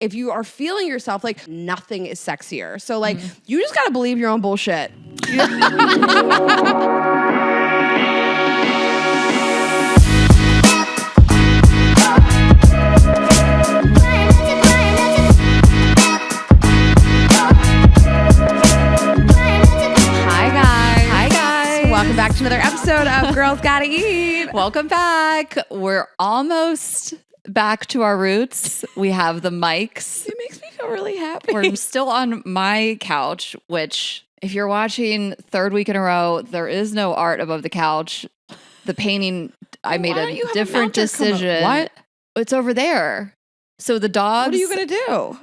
if you are feeling yourself, like nothing is sexier. So like you just got to believe your own bullshit. Welcome back to another episode of Girls Gotta Eat. Welcome back. We're almost back to our roots. We have the mics. It makes me feel really happy. We're still on my couch, which if you're watching third week in a row, there is no art above the couch. The painting, I made a different decision. What? It's over there. So the dogs. What are you going to do?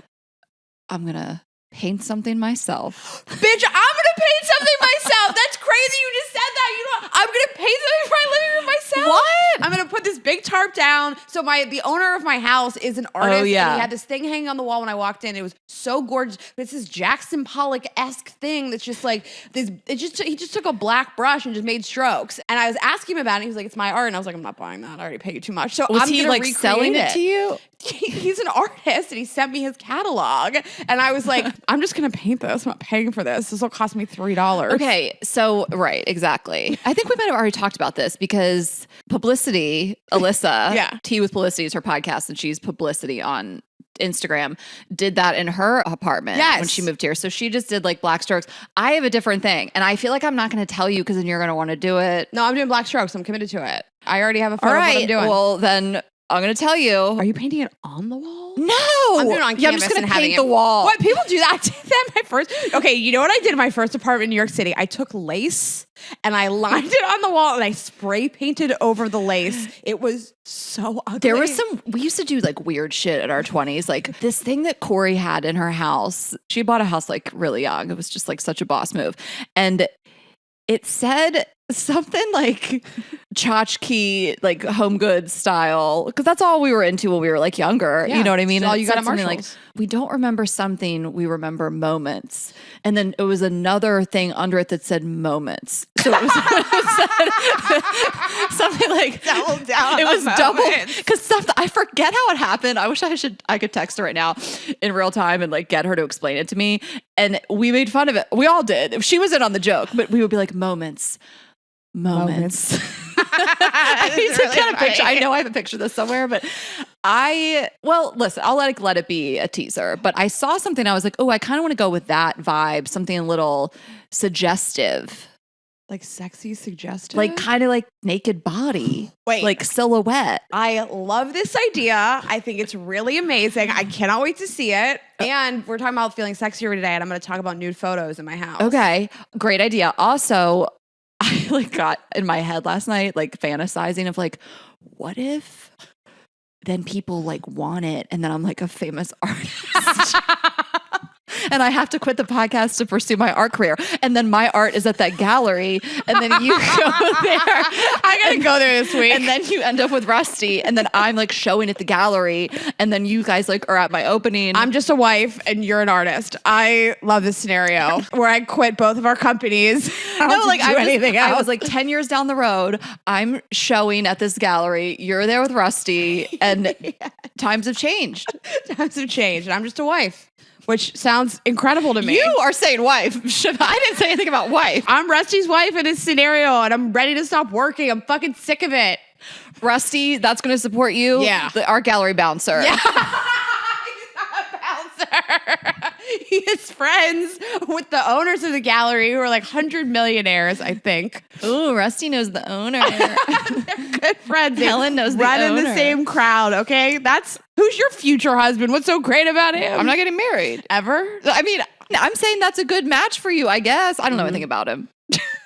I'm going to paint something myself. Bitch, I'm going to paint something myself. That's crazy. You just said that. You know, I'm going to paint something for my living room myself. What? I'm going to put this big tarp down. So the owner of my house is an artist. Oh, yeah. And he had this thing hanging on the wall when I walked in. It was so gorgeous. But it's this Jackson Pollock-esque thing that's just like this. He just took a black brush and just made strokes. And I was asking him about it. He was like, "It's my art." And I was like, "I'm not buying that. I already paid you too much." So was he like selling it to you? He's an artist and he sent me his catalog. And I was like, "I'm just going to paint this. I'm not paying for this. This will cost me $3. Okay. So, right. Exactly. I think we might have already talked about this because Publicity, Alyssa, Yeah. Tea with Publicity is her podcast and she's Publicity on Instagram, did that in her apartment when she moved here. So she just did like black strokes. I have a different thing. And I feel like I'm not going to tell you because then you're going to want to do it. No, I'm doing black strokes. I'm committed to it. I already have a photo of what I'm doing. Well, then I'm going to tell you. Are you painting it on the wall? No. I'm doing it on canvas. I'm just going to paint the it. wall. What? People do that. I did that in my first. Okay, you know what I did in my first apartment in New York City? I took lace and I lined it on the wall and I spray painted over the lace. It was so ugly. There was we used to do like weird shit at our 20s. Like this thing that Corey had in her house. She bought a house like really young. It was just like such a boss move. And it said something like tchotchke, like home goods style, because that's all we were into when we were like younger. Yeah, you know what I mean? all you got at something Marshalls. like, we don't remember something, we remember moments. And then it was another thing under it that said moments. So it was something like Double down. it was on double moments. because I forget how it happened. I wish I could text her right now in real time and like get her to explain it to me. And we made fun of it. We all did. She was in on the joke, but we would be like moments. I need to get a picture. I know I have a picture of this somewhere, but listen, I'll let it be a teaser. But I saw something. I was like, oh, I kind of want to go with that vibe, something a little suggestive. Like sexy suggestive? Like kind of like naked body. Wait. Like silhouette. I love this idea. I think it's really amazing. I cannot wait to see it. And we're talking about feeling sexier today, and I'm going to talk about nude photos in my house. Okay. Great idea. Also, I like got in my head last night, like fantasizing of like, what if then people like want it and then I'm like a famous artist and I have to quit the podcast to pursue my art career. And then my art is at that gallery and then you go there. I got to go there this week. And then you end up with Rusty and then I'm like showing at the gallery and then you guys like are at my opening. I'm just a wife and you're an artist. I love this scenario where I quit both of our companies. I was like 10 years down the road. I'm showing at this gallery. You're there with Rusty and times have changed. Times have changed. And I'm just a wife, which sounds incredible to me. You are saying wife. I didn't say anything about wife. I'm Rusty's wife in this scenario and I'm ready to stop working. I'm fucking sick of it. Rusty, that's going to support you? Yeah. The art gallery bouncer. Yeah. He's not a bouncer. He is friends with the owners of the gallery who are like 100 millionaires, I think. Ooh, Rusty knows the owner. They're good friends. Helen knows the owner. Running the same crowd, okay? Who's your future husband? What's so great about him? I'm not getting married. Ever? I mean, I'm saying that's a good match for you, I guess. I don't know anything about him.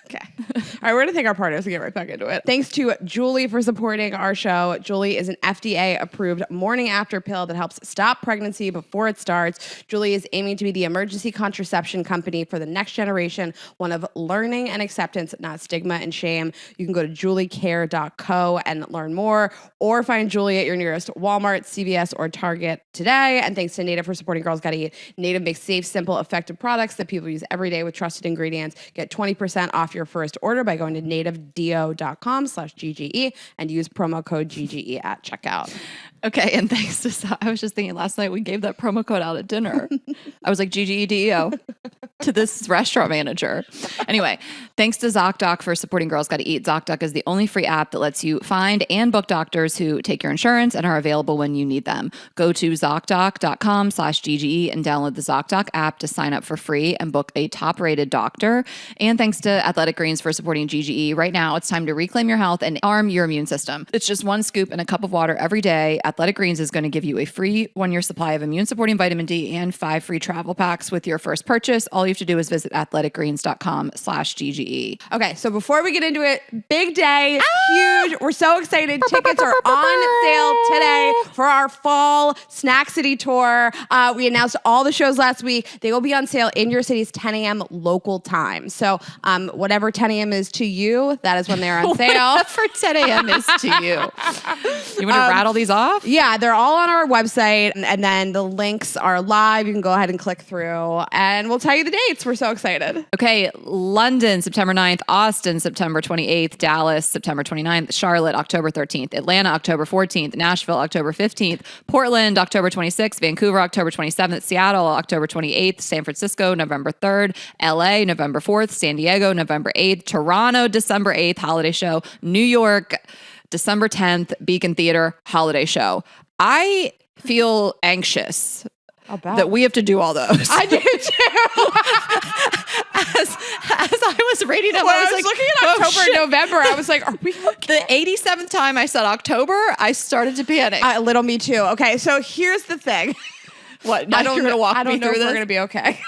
Okay. All right, we're going to thank our partners and get right back into it. Thanks to Julie for supporting our show. Julie is an FDA-approved morning after pill that helps stop pregnancy before it starts. Julie is aiming to be the emergency contraception company for the next generation, one of learning and acceptance, not stigma and shame. You can go to juliecare.co and learn more, or find Julie at your nearest Walmart, CVS, or Target today. And thanks to Native for supporting Girls Gotta Eat. Native makes safe, simple, effective products that people use every day with trusted ingredients. Get 20% off your first order by by going to nativedeo.com/GGE and use promo code GGE at checkout. Okay, and thanks to, I was just thinking last night we gave that promo code out at dinner. I was like, GGEDEO to this restaurant manager. Anyway, thanks to ZocDoc for supporting Girls Gotta Eat. ZocDoc is the only free app that lets you find and book doctors who take your insurance and are available when you need them. Go to ZocDoc.com/GGE and download the ZocDoc app to sign up for free and book a top-rated doctor. And thanks to Athletic Greens for supporting GGE. Right now, it's time to reclaim your health and arm your immune system. It's just one scoop and a cup of water every day. Athletic Greens is going to give you a free 1-year supply of immune-supporting vitamin D and 5 free travel packs with your first purchase. All you have to do is visit athleticgreens.com/GGE. Okay, so before we get into it, big day, huge. We're so excited. Tickets are on sale today for our fall Snack City tour. We announced all the shows last week. They will be on sale in your city's 10 a.m. local time. So whatever 10 a.m. is to you, that is when they're on sale. Whatever 10 a.m. is to you. You want to rattle these off? Yeah, they're all on our website, and then the links are live. You can go ahead and click through, and we'll tell you the dates. We're so excited. Okay, London, September 9th, Austin, September 28th, Dallas, September 29th, Charlotte, October 13th, Atlanta, October 14th, Nashville, October 15th, Portland, October 26th, Vancouver, October 27th, Seattle, October 28th, San Francisco, November 3rd, LA, November 4th, San Diego, November 8th, Toronto, December 8th, holiday show, New York, December 10th, Beacon Theater, holiday show. I feel anxious that we have to do all those. I do too. As I was reading them, When I was like, looking at October and November, I was like, are we okay? The 87th time I said October, I started to panic. Little me too. Okay, so here's the thing. What? Now you're going to walk me through this? I don't know if we're going to be okay.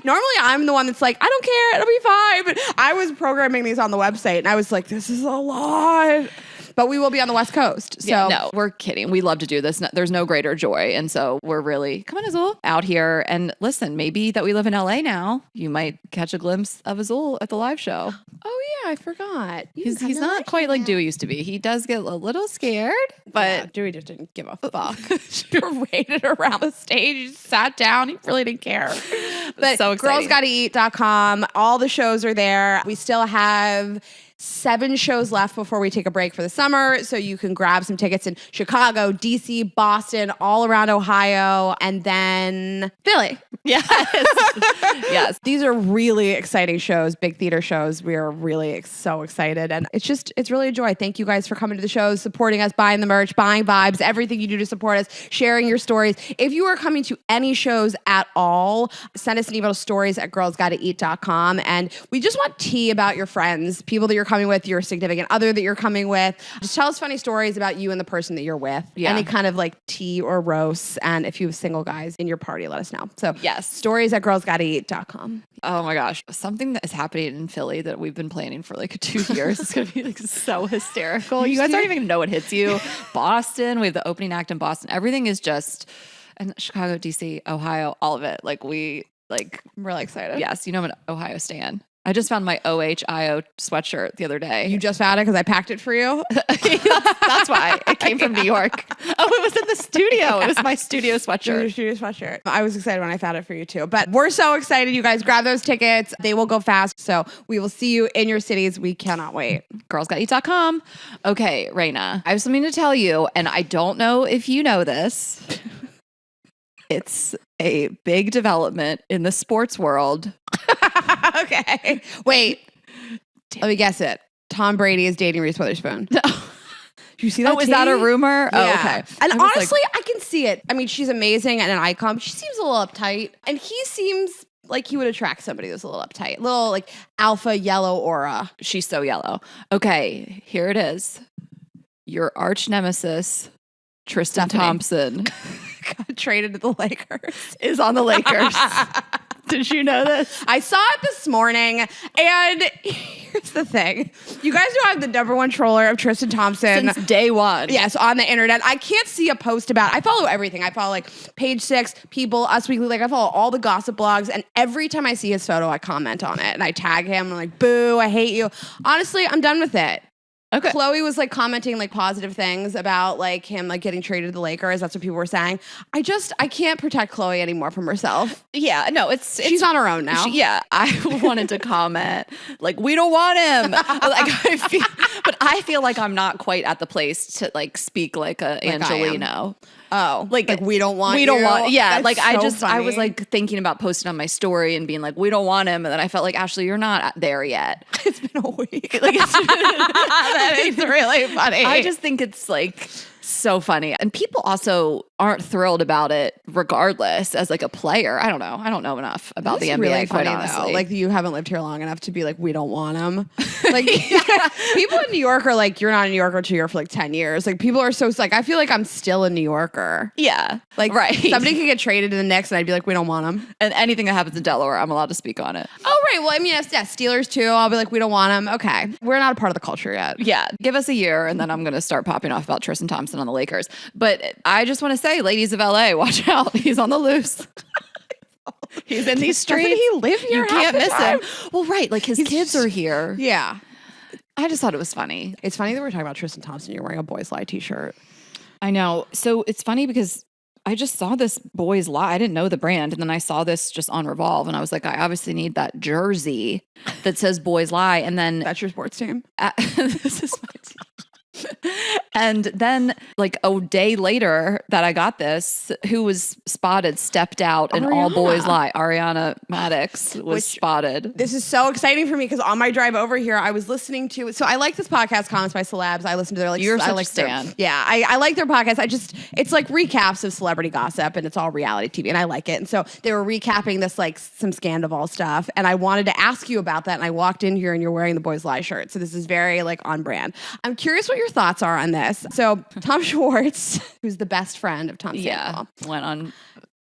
Normally, I'm the one that's like, I don't care. It'll be fine. But I was programming these on the website, and I was like, this is a lot. But we will be on the West Coast. So. Yeah, no, we're kidding. We love to do this. There's no greater joy. And so we're really, come on, Azul, out here. And listen, maybe that we live in LA now, you might catch a glimpse of Azul at the live show. Oh, yeah, I forgot. He's not quite like Dewey used to be. He does get a little scared, but yeah, Dewey just didn't give a fuck. He paraded around the stage. He sat down. He really didn't care. But so exciting. girlsgottaeat.com. All the shows are there. We still have 7 shows left before we take a break for the summer. So you can grab some tickets in Chicago, DC, Boston, all around Ohio, and then Philly. Yes. Yes. These are really exciting shows, big theater shows. We are really so excited. And it's really a joy. Thank you guys for coming to the shows, supporting us, buying the merch, buying vibes, everything you do to support us, sharing your stories. If you are coming to any shows at all, send us an email to stories@girlsgottaeat.com. And we just want tea about your friends, people that you're coming with, your significant other that you're coming with. Just tell us funny stories about you and the person that you're with. Yeah. Any kind of like tea or roasts. And if you have single guys in your party, let us know. So yes, stories@girlsgottaeat.com. Oh my gosh. Something that is happening in Philly that we've been planning for like 2 years. It's going to be like so hysterical. You guys don't even know what hits you. Boston, we have the opening act in Boston. Everything is just, and Chicago, DC, Ohio, all of it. Like I'm really excited. Yes. You know, I'm an Ohio stan. I just found my OHIO sweatshirt the other day. You just found it because I packed it for you? That's why. It came from New York. Oh, it was in the studio. It was my studio sweatshirt. Studio sweatshirt. I was excited when I found it for you too. But we're so excited. You guys grab those tickets. They will go fast. So we will see you in your cities. We cannot wait. Girlsgottaeat.com. Okay, Rayna, I have something to tell you, and I don't know if you know this. It's a big development in the sports world. Okay. Wait. Let me guess it. Tom Brady is dating Reese Witherspoon. No. Did you see that? Oh, is that a rumor? Yeah. Oh, okay. And honestly, I can see it. I mean, she's amazing and an icon. She seems a little uptight. And he seems like he would attract somebody that's a little uptight. Little like alpha yellow aura. She's so yellow. Okay, here it is. Your arch nemesis, Tristan Thompson. Got traded to the Lakers. Is on the Lakers. Did you know this? I saw it this morning, and here's the thing. You guys know I'm the #1 troller of Tristan Thompson. Since day one. Yes, on the internet. I can't see a post about it. I follow everything. I follow like Page 6, People, Us Weekly. Like I follow all the gossip blogs, and every time I see his photo, I comment on it, and I tag him. I'm like, boo, I hate you. Honestly, I'm done with it. Okay. Chloe was like commenting like positive things about like him like getting traded to the Lakers. That's what people were saying. I can't protect Chloe anymore from herself. Yeah, no, She's on her own now. I wanted to comment like we don't want him. But I feel like I'm not quite at the place to like speak like a Angelino. Oh, like we don't want. Yeah, That's like so I was funny. like thinking about posting on my story and being like, we don't want him, and then I felt like Ashley, you're not there yet. It's been a week. Like That is really funny. I just think it's like so funny, and people also aren't thrilled about it, regardless. As like a player, I don't know enough about the NBA. Really quite funny honestly, though. Like you haven't lived here long enough to be like, we don't want him. Like people in New York are like, you're not a New Yorker till you're for like 10 years. Like people are so like, I feel like I'm still a New Yorker. yeah, Like right. somebody could get traded to the Knicks and I'd be like, we don't want him. And anything that happens in Delaware, I'm allowed to speak on it. Oh, right. Well, I mean, yeah, Steelers too. I'll be like, we don't want him. Okay. We're not a part of the culture yet. Yeah, give us a year, and then I'm going to start popping off about Tristan Thompson on the Lakers. But I just want to say, ladies of LA, watch out. He's on the loose. He's in these streets. Doesn't he live here? You can't miss time? him. Well, right. Like his kids are here. Yeah. I just thought it was funny. It's funny that we're talking about Tristan Thompson. You're wearing a Boys Lie t-shirt. I know. So it's funny because I just saw this Boys Lie. I didn't know the brand. And then I saw this just on Revolve. And I was like, I obviously need that jersey that says Boys Lie. And then That's your sports team? this is my team. And then like a day later that I got this, who was spotted, stepped out, and all Boys Lie. Ariana Maddox was spotted. This is so exciting for me because on my drive over here, I was listening to, so I like this podcast, Comments by Celebs. I listen to their like, You're such I like a stan. I like their podcast. It's like recaps of celebrity gossip and it's all reality TV and I like it. And so they were recapping this like some Scandival stuff. And I wanted to ask you about that. And I walked in here and you're wearing the Boys Lie shirt. So this is very like on brand. I'm curious what your thoughts are on this. So Tom Schwartz, who's the best friend of Tom Sandoval. Went on.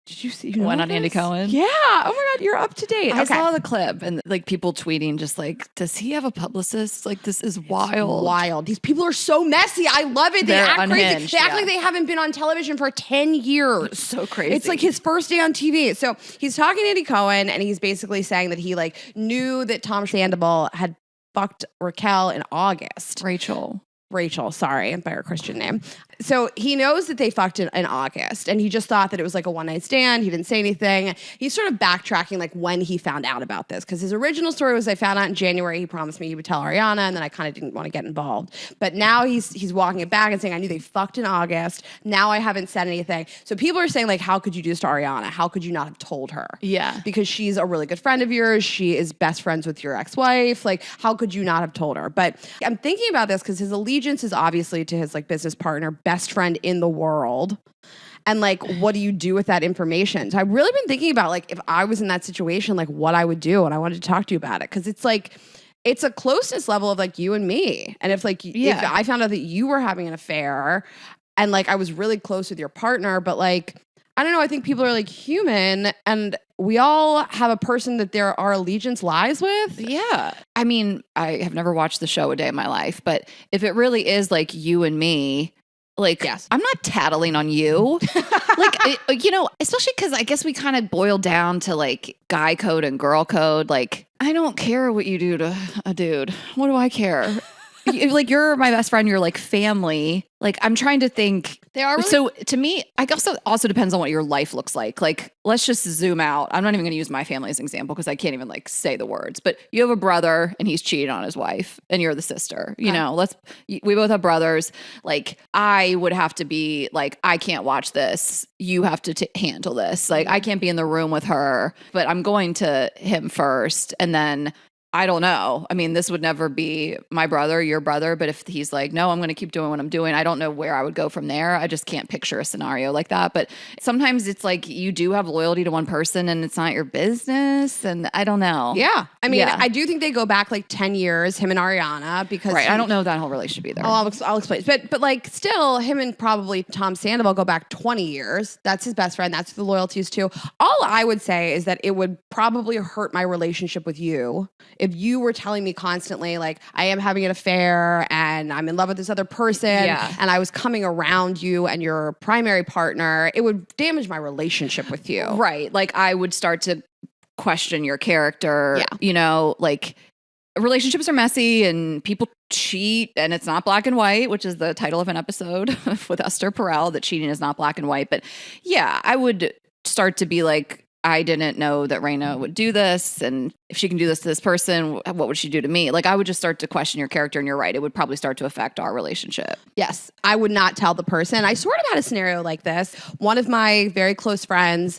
Did you see? Went on Andy Cohen. Yeah. Oh my God, you're up to date. I saw the clip and like people tweeting just like, does he have a publicist? Like this is wild. Wild. These people are so messy. I love it. They They're act crazy. unhinged, They act like they haven't been on television for 10 years. It's so crazy. It's like his first day on TV. So he's talking to Andy Cohen and he's basically saying that he like knew that Tom Sandoval had fucked Raquel in August. Rachel, sorry, by her Christian name. So he knows that they fucked in August and he just thought that it was like a one night stand. He didn't say anything. He's sort of backtracking like when he found out about this because his original story was I found out in January. He promised me he would tell Ariana and then I kind of didn't want to get involved. But now he's walking it back and saying I knew they fucked in August. Now I haven't said anything. So people are saying like how could you do this to Ariana? How could you not have told her? Yeah. Because she's a really good friend of yours. She is best friends with your ex-wife. Like how could you not have told her? But I'm thinking about this because his allegiance is obviously to his like business partner, best friend in the world. And like, what do you do with that information? So I've really been thinking about like, if I was in that situation, like what I would do. And I wanted to talk to you about it. Cause it's like, it's a closeness level of like you and me. And if like, if I found out that you were having an affair and like, I was really close with your partner, but like, I don't know. I think people are like human and we all have a person that our allegiance lies with. Yeah. I mean, I have never watched the show a day in my life, but if it really is like you and me, like, yes. I'm not tattling on you. Like, you know, especially because I guess we kind of boil down to like guy code and girl code. Like, I don't care what you do to a dude. What do I care? Like, you're my best friend. You're like family. Like, I'm trying to think. They are really- So to me, I guess it also depends on what your life looks like. Like, let's just zoom out. I'm not even going to use my family as an example because I can't even like say the words. But you have a brother and he's cheating on his wife and you're the sister. You know, we both have brothers. Like, I would have to be like, I can't watch this. You have to handle this. Like, I can't be in the room with her, but I'm going to him first. And then I don't know. I mean, this would never be my brother, your brother. But if he's like, no, I'm going to keep doing what I'm doing, I don't know where I would go from there. I just can't picture a scenario like that. But sometimes it's like you do have loyalty to one person and it's not your business. And I don't know. Yeah. I mean, I do think they go back like 10 years, him and Ariana, because. Right. I don't know that whole relationship either. I'll explain. But like still, him and probably Tom Sandoval go back 20 years. That's his best friend. That's who the loyalty is to. All I would say is that it would probably hurt my relationship with you if you were telling me constantly, like, I am having an affair and I'm in love with this other person and I was coming around you and your primary partner, it would damage my relationship with you. Right. Like, I would start to question your character, you know, like, relationships are messy and people cheat and it's not black and white, which is the title of an episode with Esther Perel, that cheating is not black and white. But yeah, I would start to be like, I didn't know that Rayna would do this. And if she can do this to this person, what would she do to me? Like, I would just start to question your character, and you're right. It would probably start to affect our relationship. Yes. I would not tell the person. I sort of had a scenario like this. One of my very close friends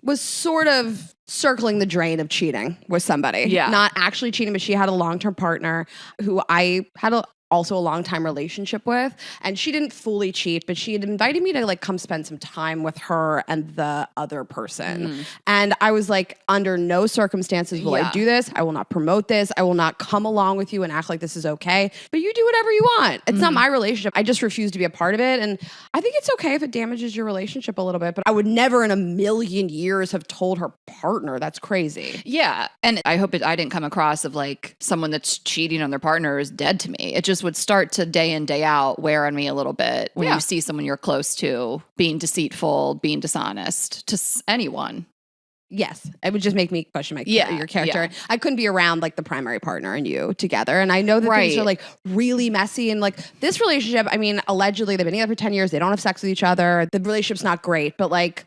was sort of circling the drain of cheating with somebody. Yeah. Not actually cheating, but she had a long-term partner who I had also a long-time relationship with. And she didn't fully cheat, but she had invited me to like come spend some time with her and the other person. And I was like, under no circumstances will I do this. I will not promote this. I will not come along with you and act like this is okay. But you do whatever you want. It's not my relationship. I just refuse to be a part of it. And I think it's okay if it damages your relationship a little bit, but I would never in a million years have told her partner. That's crazy. Yeah. And I hope I didn't come across of like someone that's cheating on their partner is dead to me. It just would start to day in, day out wear on me a little bit when you see someone you're close to being deceitful, being dishonest to anyone. Yes. It would just make me question your character. Yeah. I couldn't be around like the primary partner and you together. And I know that things are like really messy. And like this relationship, I mean, allegedly they've been together for 10 years. They don't have sex with each other. The relationship's not great, but like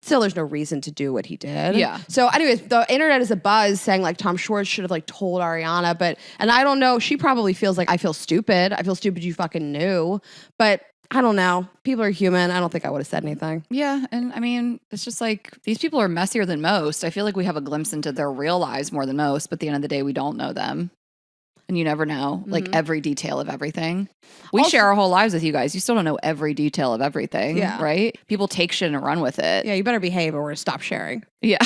still there's no reason to do what he did. Yeah. So anyways, the internet is a buzz saying like Tom Schwartz should have like told Ariana, and I don't know, she probably feels like I feel stupid. I feel stupid you fucking knew. But I don't know. People are human. I don't think I would have said anything. Yeah. And I mean, it's just like these people are messier than most. I feel like we have a glimpse into their real lives more than most, but at the end of the day, we don't know them. And you never know, like every detail of everything. We share our whole lives with you guys. You still don't know every detail of everything, right? People take shit and run with it. Yeah, you better behave or we're gonna stop sharing. Yeah.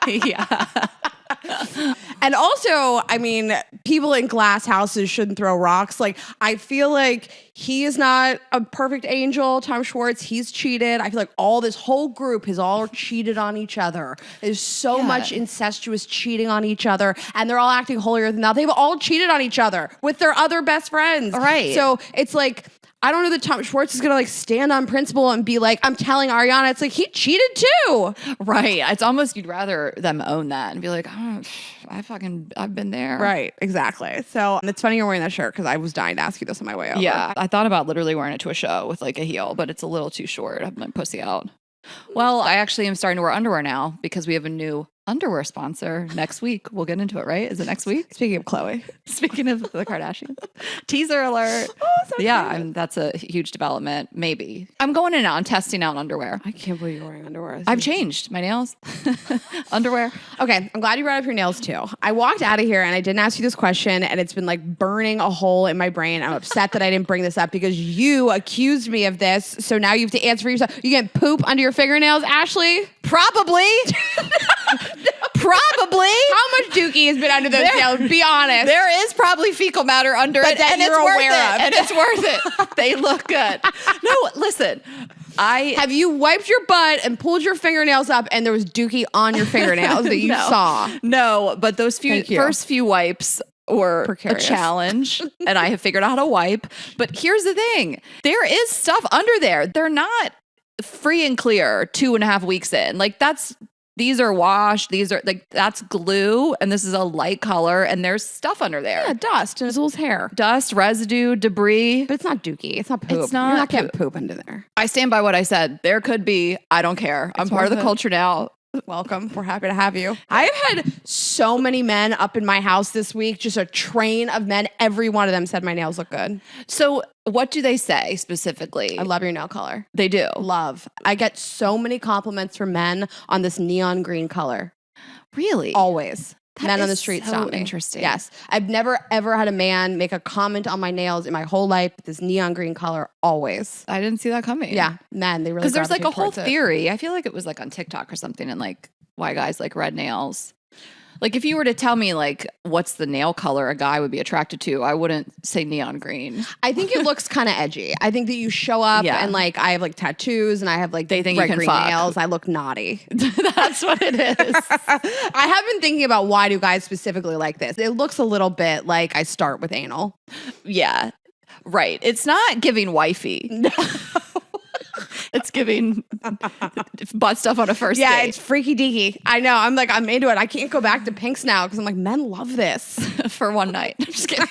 Yeah. And also, I mean, people in glass houses shouldn't throw rocks. Like, I feel like he is not a perfect angel, Tom Schwartz. He's cheated. I feel like this whole group has all cheated on each other. There's so much incestuous cheating on each other, and they're all acting holier than thou. They've all cheated on each other with their other best friends. Right. So it's like, I don't know that Tom Schwartz is gonna like stand on principle and be like, I'm telling Ariana, it's like he cheated too. Right. It's almost you'd rather them own that and be like, oh, I've been there. Right. Exactly. So it's funny you're wearing that shirt because I was dying to ask you this on my way over. Yeah. I thought about literally wearing it to a show with like a heel, but it's a little too short. I have my pussy out. Well, I actually am starting to wear underwear now because we have a new underwear sponsor next week. We'll get into it, right? Is it next week? Speaking of Chloe. Speaking of the Kardashians. Teaser alert. Oh, so yeah, that's a huge development. Maybe. I'm going in now. I'm testing out underwear. I can't believe you're wearing underwear. I've changed my nails. Underwear. Okay, I'm glad you brought up your nails too. I walked out of here and I didn't ask you this question and it's been like burning a hole in my brain. I'm upset that I didn't bring this up because you accused me of this. So now you have to answer for yourself. You get poop under your fingernails, Ashley? Probably. Probably. How much dookie has been under those nails? Be honest. There is probably fecal matter under it, and it's worth it. And it's worth it. They look good. No, listen. Have you wiped your butt and pulled your fingernails up and there was dookie on your fingernails that you saw? No, but those first few wipes were precarious. A challenge, and I have figured out how to wipe. But here's the thing. There is stuff under there. They're not free and clear 2.5 weeks in. Like these are washed. These are like, that's glue. And this is a light color. And there's stuff under there. Yeah, dust and Azul's hair. Dust, residue, debris. But it's not dookie. It's not poop. It's not. You're not getting poop under there. I stand by what I said. There could be. I don't care. I'm part of the culture now. Welcome. We're happy to have you. I've had so many men up in my house this week, just a train of men. Every one of them said my nails look good. So what do they say specifically? I love your nail color. They do. Love. I get so many compliments from men on this neon green color. Really? Always. That men on the is street so stop me. Interesting. Yes. I've never, ever had a man make a comment on my nails in my whole life with this neon green color. Always. I didn't see that coming. Yeah. Men, they really Because there's like a whole gravitate theory. I feel like it was like on TikTok or something and like why guys like red nails. Like if you were to tell me like what's the nail color a guy would be attracted to, I wouldn't say neon green. I think it looks kind of edgy. I think that you show up and like I have like tattoos and I have like they think red you can green fuck. nails. I look naughty. That's what it is. I have been thinking about why do guys specifically like this. It looks a little bit like I start with anal. Yeah. Right. It's not giving wifey. No. It's giving butt stuff on a first Yeah, date. it's freaky deaky. I know. I'm into it. I can't go back to pinks now because I'm like, men love this. For one night. I'm just kidding.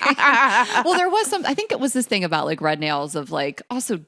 Well, there was I think it was this thing about like red nails of like, also,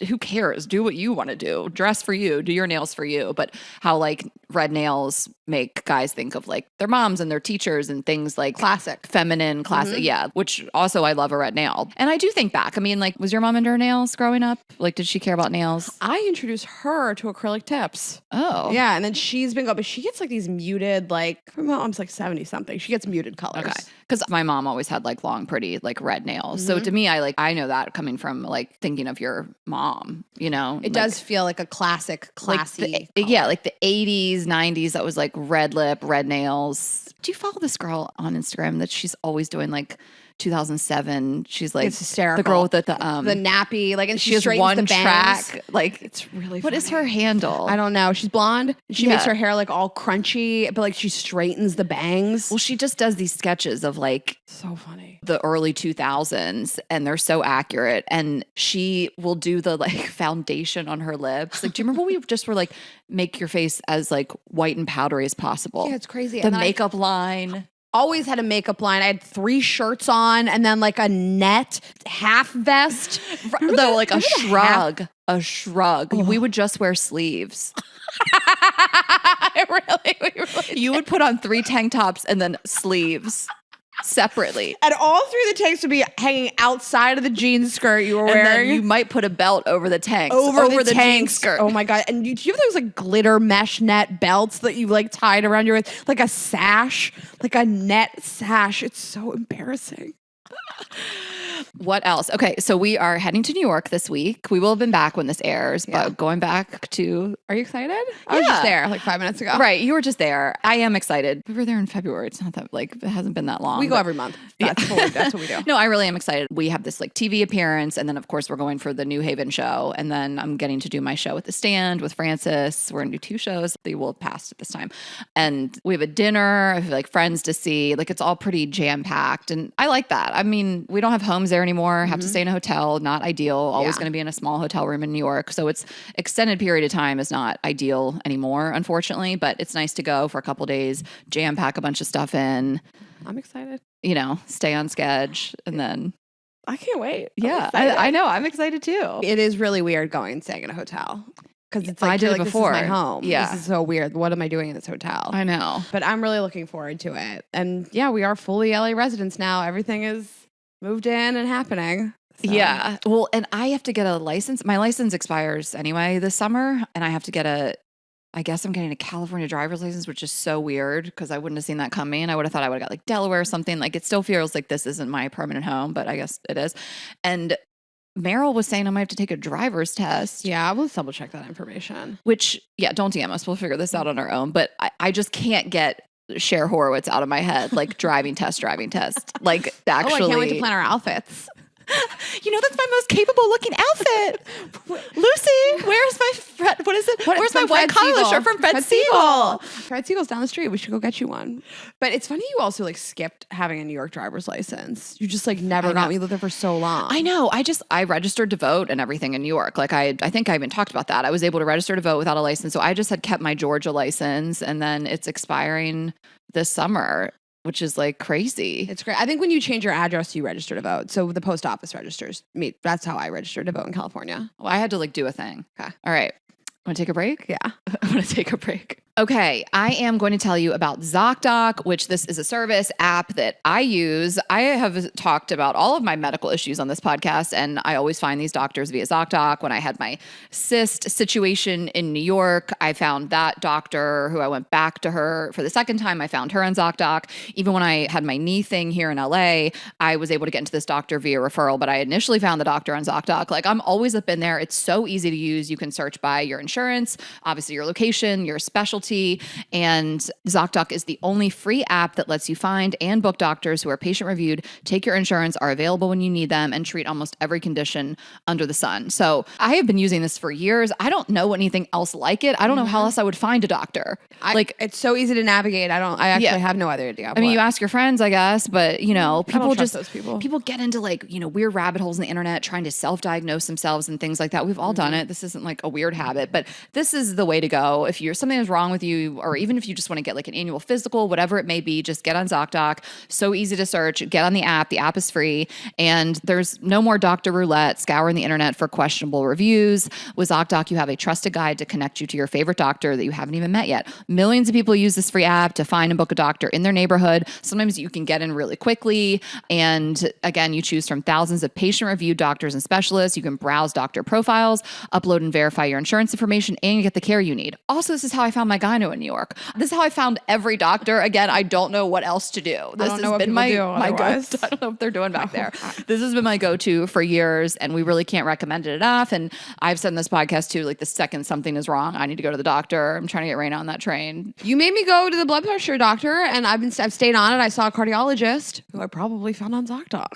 who cares? Do what you want to do. Dress for you. Do your nails for you. But how like red nails make guys think of like their moms and their teachers and things like Classic. feminine, classic. Yeah. Which also I love a red nail. And I do think back. I mean, like, was your mom into her nails growing up? Like, did she care about nails? I introduced her to acrylic tips. Oh. Yeah, and then she's been going, but she gets like these muted, like, my mom's like 70 something. She gets muted colors. Okay. Because my mom always had like long, pretty, like red nails. So to me, I know that coming from like thinking of your mom, you know? It does feel like a classic, classy. Yeah, like the 80s, 90s, that was like red lip, red nails. Do you follow this girl on Instagram that she's always doing like 2007? She's like It's hysterical. the girl with the nappy, like, and she she has straightens one the bangs. track. Like, It's really what funny. is her handle? I don't know. She's blonde. She makes Yeah. her hair like all crunchy, but like she straightens the bangs. Well, she just does these sketches of like So funny. the early 2000s, and they're so accurate. And she will do the like foundation on her lips. Like, do you remember we just were like, make your face as like white and powdery as possible? Yeah, it's crazy. The And then makeup line. always had a makeup line. I had 3 shirts on and then like a net half vest. Though, like a remember the half- shrug. A shrug. We would just wear sleeves. We really You would put on 3 tank tops and then sleeves separately. and all 3 of the tanks would be hanging outside of the jeans skirt you were And then wearing. you might put a belt over the tanks. over the jean tanks. skirt. Oh my god! And do you have those like glitter mesh net belts that you like tied around your waist, like a sash, like a net sash? It's so embarrassing. What else? Okay, so we are heading to New York this week. We will have been back when this airs, Yeah. but going back to Are you excited? I was just Yeah. there like 5 minutes ago. right, you were just there. I am excited. We were there in February. It's not that like it hasn't been that long. We go but- every month. That's what we do. No, I really am excited. We have this like TV appearance, and then of course we're going for the New Haven show, and then I'm getting to do my show at the Stand with Francis. We're gonna do 2 shows. They will have passed at this time, and we have a dinner. I have like friends to see. Like it's all pretty jam packed, and I like that. I mean, we don't have homes there anymore. Have to stay in a hotel. Not ideal. Always Yeah. going to be in a small hotel room in New York. So it's extended period of time is not ideal anymore, unfortunately. But it's nice to go for a couple days, jam pack a bunch of stuff in. I'm excited. You know, stay on sketch, and then I can't wait. yeah, I know. I'm excited too. It is really weird going and staying in a hotel because it's I like did you're it like, before. This is my home. Yeah. This is so weird. What am I doing in this hotel? I know. But I'm really looking forward to it. And yeah, we are fully LA residents now. Everything is moved in and happening. So. Yeah. Well, and I have to get a license. My license expires anyway this summer, and I have to get I guess I'm getting a California driver's license, which is so weird because I wouldn't have seen that coming. I would have thought I would have got like Delaware or something. Like it still feels like this isn't my permanent home, but I guess it is. And Meryl was saying I might have to take a driver's test. Yeah, I will double check that information. Which, yeah, don't DM us. We'll figure this out on our own. But I just can't get Cher Horowitz out of my head. Like driving test. Like actually. Oh, I can't wait to plan our outfits. You know, that's my most capable looking outfit. Lucy, where's my friend? What is it? Where's my white collar shirt from Fred Siegel? Fred Siegel's down the street. We should go get you one. But it's funny you also like skipped having a New York driver's license. You just like never got me. You lived there for so long. I know. I registered to vote and everything in New York. Like I think I even talked about that. I was able to register to vote without a license. So I just had kept my Georgia license, and then it's expiring this summer, which is like crazy. It's great. I think when you change your address, you register to vote. So the post office registers me. That's how I registered to vote in California. Well, I had to like do a thing. Okay. All right. Want to take a break? Yeah. I want to take a break. Okay, I am going to tell you about ZocDoc, which this is a service app that I use. I have talked about all of my medical issues on this podcast, and I always find these doctors via ZocDoc. When I had my cyst situation in New York, I found that doctor who I went back to her for the second time. I found her on ZocDoc. Even when I had my knee thing here in LA, I was able to get into this doctor via referral, but I initially found the doctor on ZocDoc. Like I'm always up in there. It's so easy to use. You can search by your insurance, obviously your location, your specialty, specialty. And ZocDoc is the only free app that lets you find and book doctors who are patient reviewed, take your insurance, are available when you need them, and treat almost every condition under the sun. So I have been using this for years. I don't know anything else like it. I don't know how else I would find a doctor. It's so easy to navigate. I actually have no other idea. I mean, you ask your friends, I guess, but people people get into weird rabbit holes on the internet trying to self-diagnose themselves and things like that. We've all done it. This isn't like a weird habit, but this is the way to go. If something is wrong with you, or even if you just want to get like an annual physical, whatever it may be, just get on ZocDoc. So easy to search. Get on the app. The app is free, and there's no more doctor roulette, scouring the internet for questionable reviews. With ZocDoc, you have a trusted guide to connect you to your favorite doctor that you haven't even met yet. Millions of people use this free app to find and book a doctor in their neighborhood. Sometimes you can get in really quickly. And again, you choose from thousands of patient-reviewed doctors and specialists. You can browse doctor profiles, upload and verify your insurance information, and you get the care you need. Also, this is how I found my gyno in New York. This is how I found every doctor. Again, I don't know what else to do. This has been my go-to. I don't know what they're doing back there. This has been my go-to for years, and we really can't recommend it enough. And I've said in this podcast too, like the second something is wrong, I need to go to the doctor. I'm trying to get Rayna on that train. You made me go to the blood pressure doctor, and I've stayed on it. I saw a cardiologist who I probably found on ZocDoc.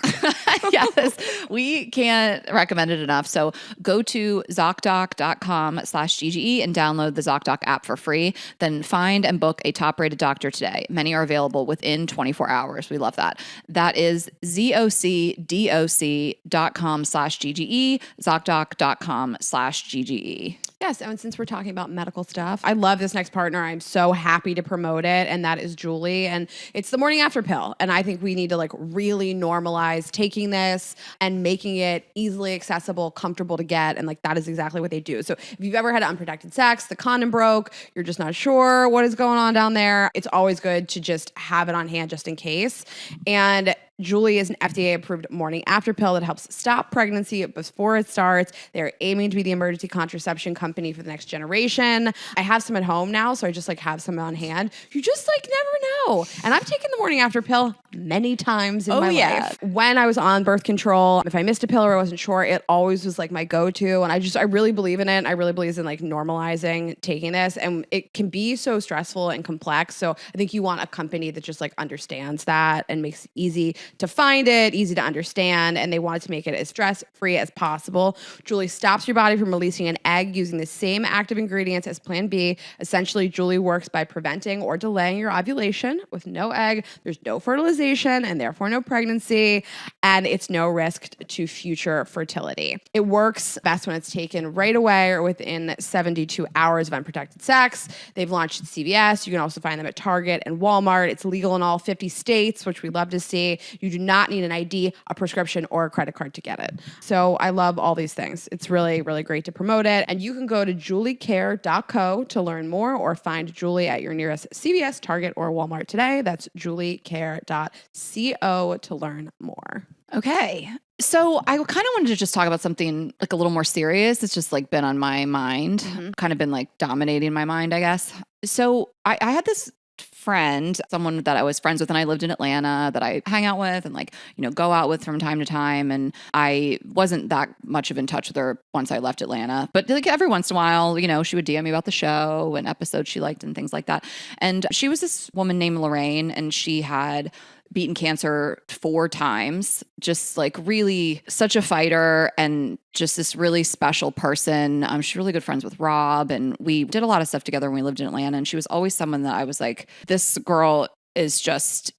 Yes, we can't recommend it enough. So go to ZocDoc.com/GGE and download the ZocDoc app for free. Then find and book a top-rated doctor today. Many are available within 24 hours. We love that. That is ZocDoc.com/GGE, ZocDoc.com/GGE. Yes, and since we're talking about medical stuff, I love this next partner. I'm so happy to promote it, and that is Julie. And it's the morning after pill. And I think we need to really normalize taking this and making it easily accessible, comfortable to get. And that is exactly what they do. So if you've ever had unprotected sex, the condom broke, you're just not sure what is going on down there, it's always good to just have it on hand just in case. And Julie is an FDA-approved morning after pill that helps stop pregnancy before it starts. They're aiming to be the emergency contraception company for the next generation. I have some at home now, so I just have some on hand. You just never know. And I've taken the morning after pill many times in my life. When I was on birth control, if I missed a pill or I wasn't sure, it always was my go-to. And I really believe in it. I really believe in normalizing taking this. And it can be so stressful and complex. So I think you want a company that just understands that and makes it easy to find it, easy to understand, and they wanted to make it as stress-free as possible. Julie stops your body from releasing an egg using the same active ingredients as Plan B. Essentially, Julie works by preventing or delaying your ovulation. With no egg, there's no fertilization and therefore no pregnancy, and it's no risk to future fertility. It works best when it's taken right away or within 72 hours of unprotected sex. They've launched at CVS. You can also find them at Target and Walmart. It's legal in all 50 states, which we love to see. You do not need an ID, a prescription, or a credit card to get it. So I love all these things. It's really, really great to promote it. And you can go to juliecare.co to learn more or find Julie at your nearest CVS, Target, or Walmart today. That's juliecare.co to learn more. Okay. So I kind of wanted to just talk about something a little more serious. It's just been on my mind, kind of been dominating my mind, I guess. So I had this friend, someone that I was friends with and I lived in Atlanta that I hang out with and go out with from time to time. And I wasn't that much of in touch with her once I left Atlanta, but every once in a while, she would DM me about the show and episodes she liked and things like that. And she was this woman named Lorraine, and she had beaten cancer 4 times, just really such a fighter and just this really special person. She's really good friends with Rob, and we did a lot of stuff together when we lived in Atlanta. And she was always someone that I was this girl is just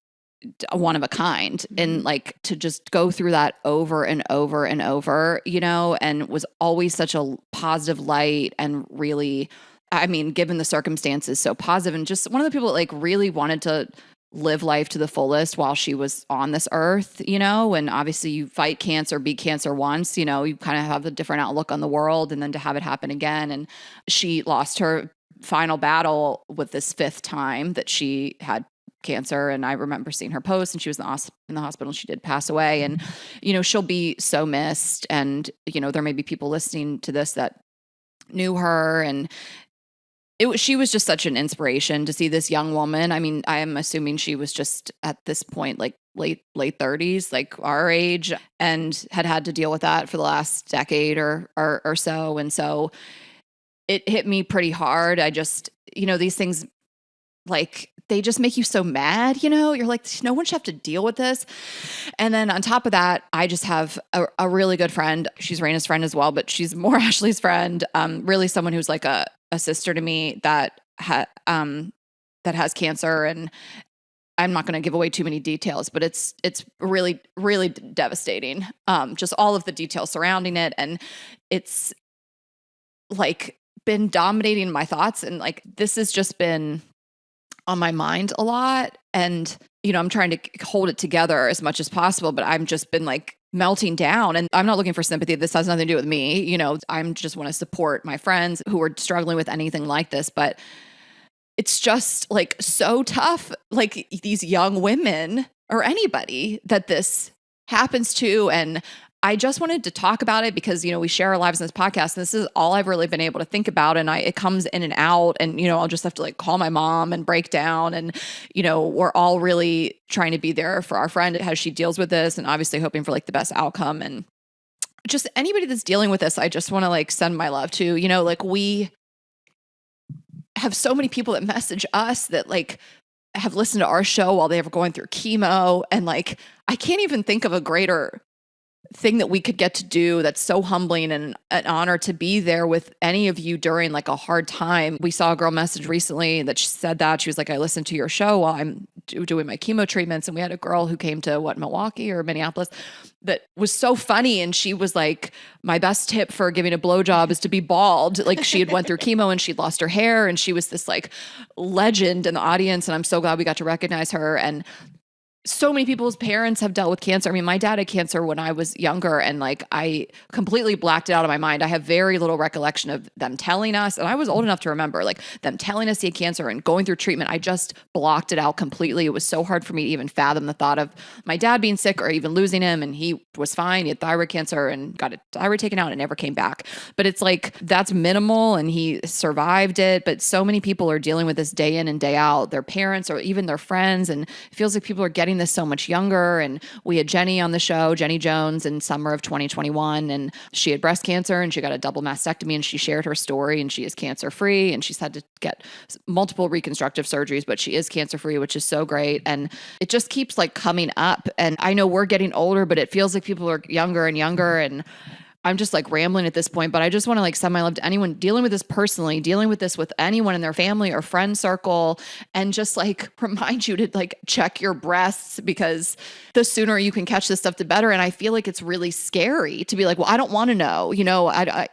one of a kind. And to just go through that over and over and over, and was always such a positive light and really, given the circumstances, so positive, and just one of the people that really wanted to live life to the fullest while she was on this earth, and obviously you fight cancer, beat cancer once, you kind of have a different outlook on the world, and then to have it happen again. And she lost her final battle with this 5th time that she had cancer. And I remember seeing her post, and she was in the hospital. She did pass away, and, she'll be so missed. And, there may be people listening to this that knew her, and she was just such an inspiration to see this young woman. I am assuming she was just at this point, late 30s, our age, and had to deal with that for the last decade or so. And so it hit me pretty hard. I just, these things, like, they just make you so mad, you're like, no one should have to deal with this. And then on top of that, I just have a really good friend. She's Rayna's friend as well, but she's more Ashley's friend. Really someone who's like a sister to me that has cancer. And I'm not going to give away too many details, but it's really, really devastating. Just all of the details surrounding it. And it's like been dominating my thoughts. And like, this has just been on my mind a lot. And, I'm trying to hold it together as much as possible, but I've just been like melting down, and I'm not looking for sympathy. This has nothing to do with me. I'm just want to support my friends who are struggling with anything like this, but it's just like so tough. Like these young women or anybody that this happens to. And I just wanted to talk about it because, we share our lives in this podcast, and this is all I've really been able to think about. And it comes in and out, and, I'll just have to like call my mom and break down. And, we're all really trying to be there for our friend as she deals with this, and obviously hoping for like the best outcome. And just anybody that's dealing with this, I just want to like send my love to, like we have so many people that message us that like have listened to our show while they were going through chemo. And like, I can't even think of a greater thing that we could get to do that's so humbling and an honor to be there with any of you during like a hard time. We saw a girl message recently that she said that she was like, I listened to your show while I'm doing my chemo treatments. And we had a girl who came to Milwaukee or Minneapolis that was so funny. And she was like, my best tip for giving a blowjob is to be bald. Like she had went through chemo and she'd lost her hair, and she was this like legend in the audience. And I'm so glad we got to recognize her. And so many people's parents have dealt with cancer. I mean, my dad had cancer when I was younger, and like I completely blacked it out of my mind. I have very little recollection of them telling us, and I was old enough to remember like them telling us he had cancer and going through treatment. I just blocked it out completely. It was so hard for me to even fathom the thought of my dad being sick or even losing him, and he was fine. He had thyroid cancer and got a thyroid taken out and never came back. But it's like that's minimal, and he survived it. But so many people are dealing with this day in and day out, their parents or even their friends, and it feels like people are getting this so much younger. And we had Jenny on the show, Jenny Jones, in summer of 2021, and she had breast cancer and she got a double mastectomy, and she shared her story, and she is cancer free, and she's had to get multiple reconstructive surgeries, but she is cancer free, which is so great. And it just keeps like coming up. And I know we're getting older, but it feels like people are younger and younger. And I'm just like rambling at this point, but I just want to like send my love to anyone dealing with this personally, dealing with this with anyone in their family or friend circle, and just like remind you to like check your breasts, because the sooner you can catch this stuff, the better. And I feel like it's really scary to be like, well, I don't want to know, I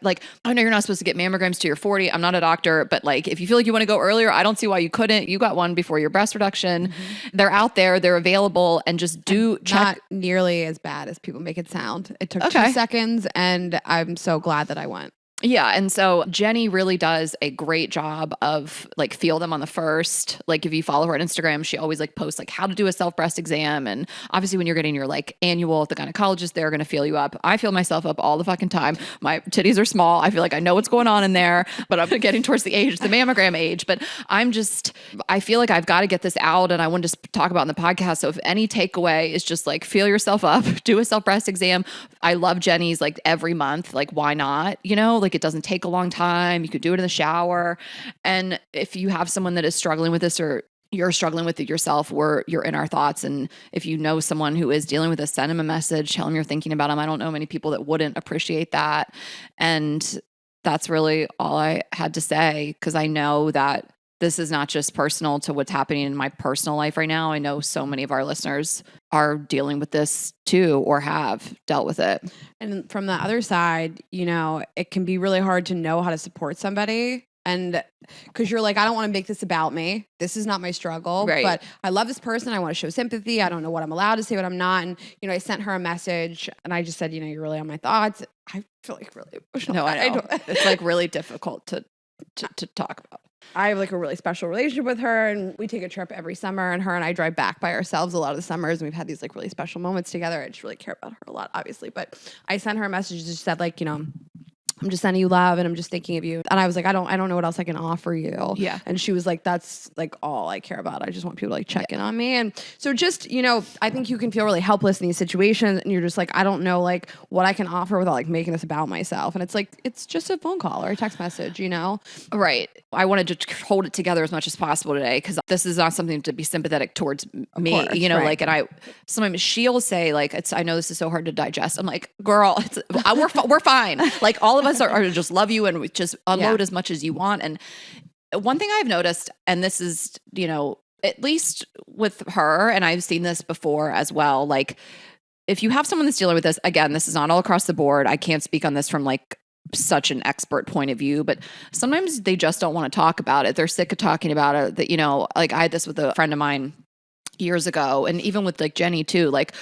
know you're not supposed to get mammograms till you're 40. I'm not a doctor, but like, if you feel like you want to go earlier, I don't see why you couldn't. You got one before your breast reduction. Mm-hmm. They're out there, they're available, and just check. Not nearly as bad as people make it sound. It took 2 seconds, and I'm so glad that I went. Yeah. And so Jenny really does a great job of like feel them on the first. Like if you follow her on Instagram, she always like posts like how to do a self breast exam. And obviously when you're getting your like annual at the gynecologist, they're going to feel you up. I feel myself up all the fucking time. My titties are small. I feel like I know what's going on in there, but I'm getting towards the mammogram age. But I feel like I've got to get this out, and I want to talk about in the podcast. So if any takeaway is just like feel yourself up, do a self breast exam. I love Jenny's like every month. Like why not? Like it doesn't take a long time. You could do it in the shower. And if you have someone that is struggling with this, or you're struggling with it yourself, you're in our thoughts. And if you know someone who is dealing with this, send them a message, tell them you're thinking about them. I don't know many people that wouldn't appreciate that. And that's really all I had to say, because I know that this is not just personal to what's happening in my personal life right now. I know so many of our listeners are dealing with this too, or have dealt with it. And from the other side, it can be really hard to know how to support somebody. And because you're like, I don't want to make this about me. This is not my struggle, right. But I love this person. I want to show sympathy. I don't know what I'm allowed to say, what I'm not. And, I sent her a message, and I just said, you're really on my thoughts. I feel like really emotional. No, I know. It's like really difficult to talk about. I have like a really special relationship with her, and we take a trip every summer, and her and I drive back by ourselves a lot of the summers, and we've had these like really special moments together. I just really care about her a lot, obviously. But I sent her a message that said like, I'm just sending you love and I'm just thinking of you. And I was like, I don't know what else I can offer you. Yeah. And she was like, that's like all I care about. I just want people to like check in on me. And so just, you know, I think you can feel really helpless in these situations and you're just like, I don't know like what I can offer without like making this about myself. And it's like, it's just a phone call or a text message, you know? Right. I wanted to hold it together as much as possible today because this is not something to be sympathetic towards me, course, you know, right. like, and sometimes she'll say like, I know this is so hard to digest. I'm like, girl, we're fine. Like all of us are just love you and we just unload as much as you want. And one thing I've noticed, and this is, you know, at least with her, and I've seen this before as well, like if you have someone that's dealing with this, again, this is not all across the board. I can't speak on this from like such an expert point of view, but sometimes they just don't want to talk about it. They're sick of talking about it. That, you know, like I had this with a friend of mine years ago, and even with like Jenny too, like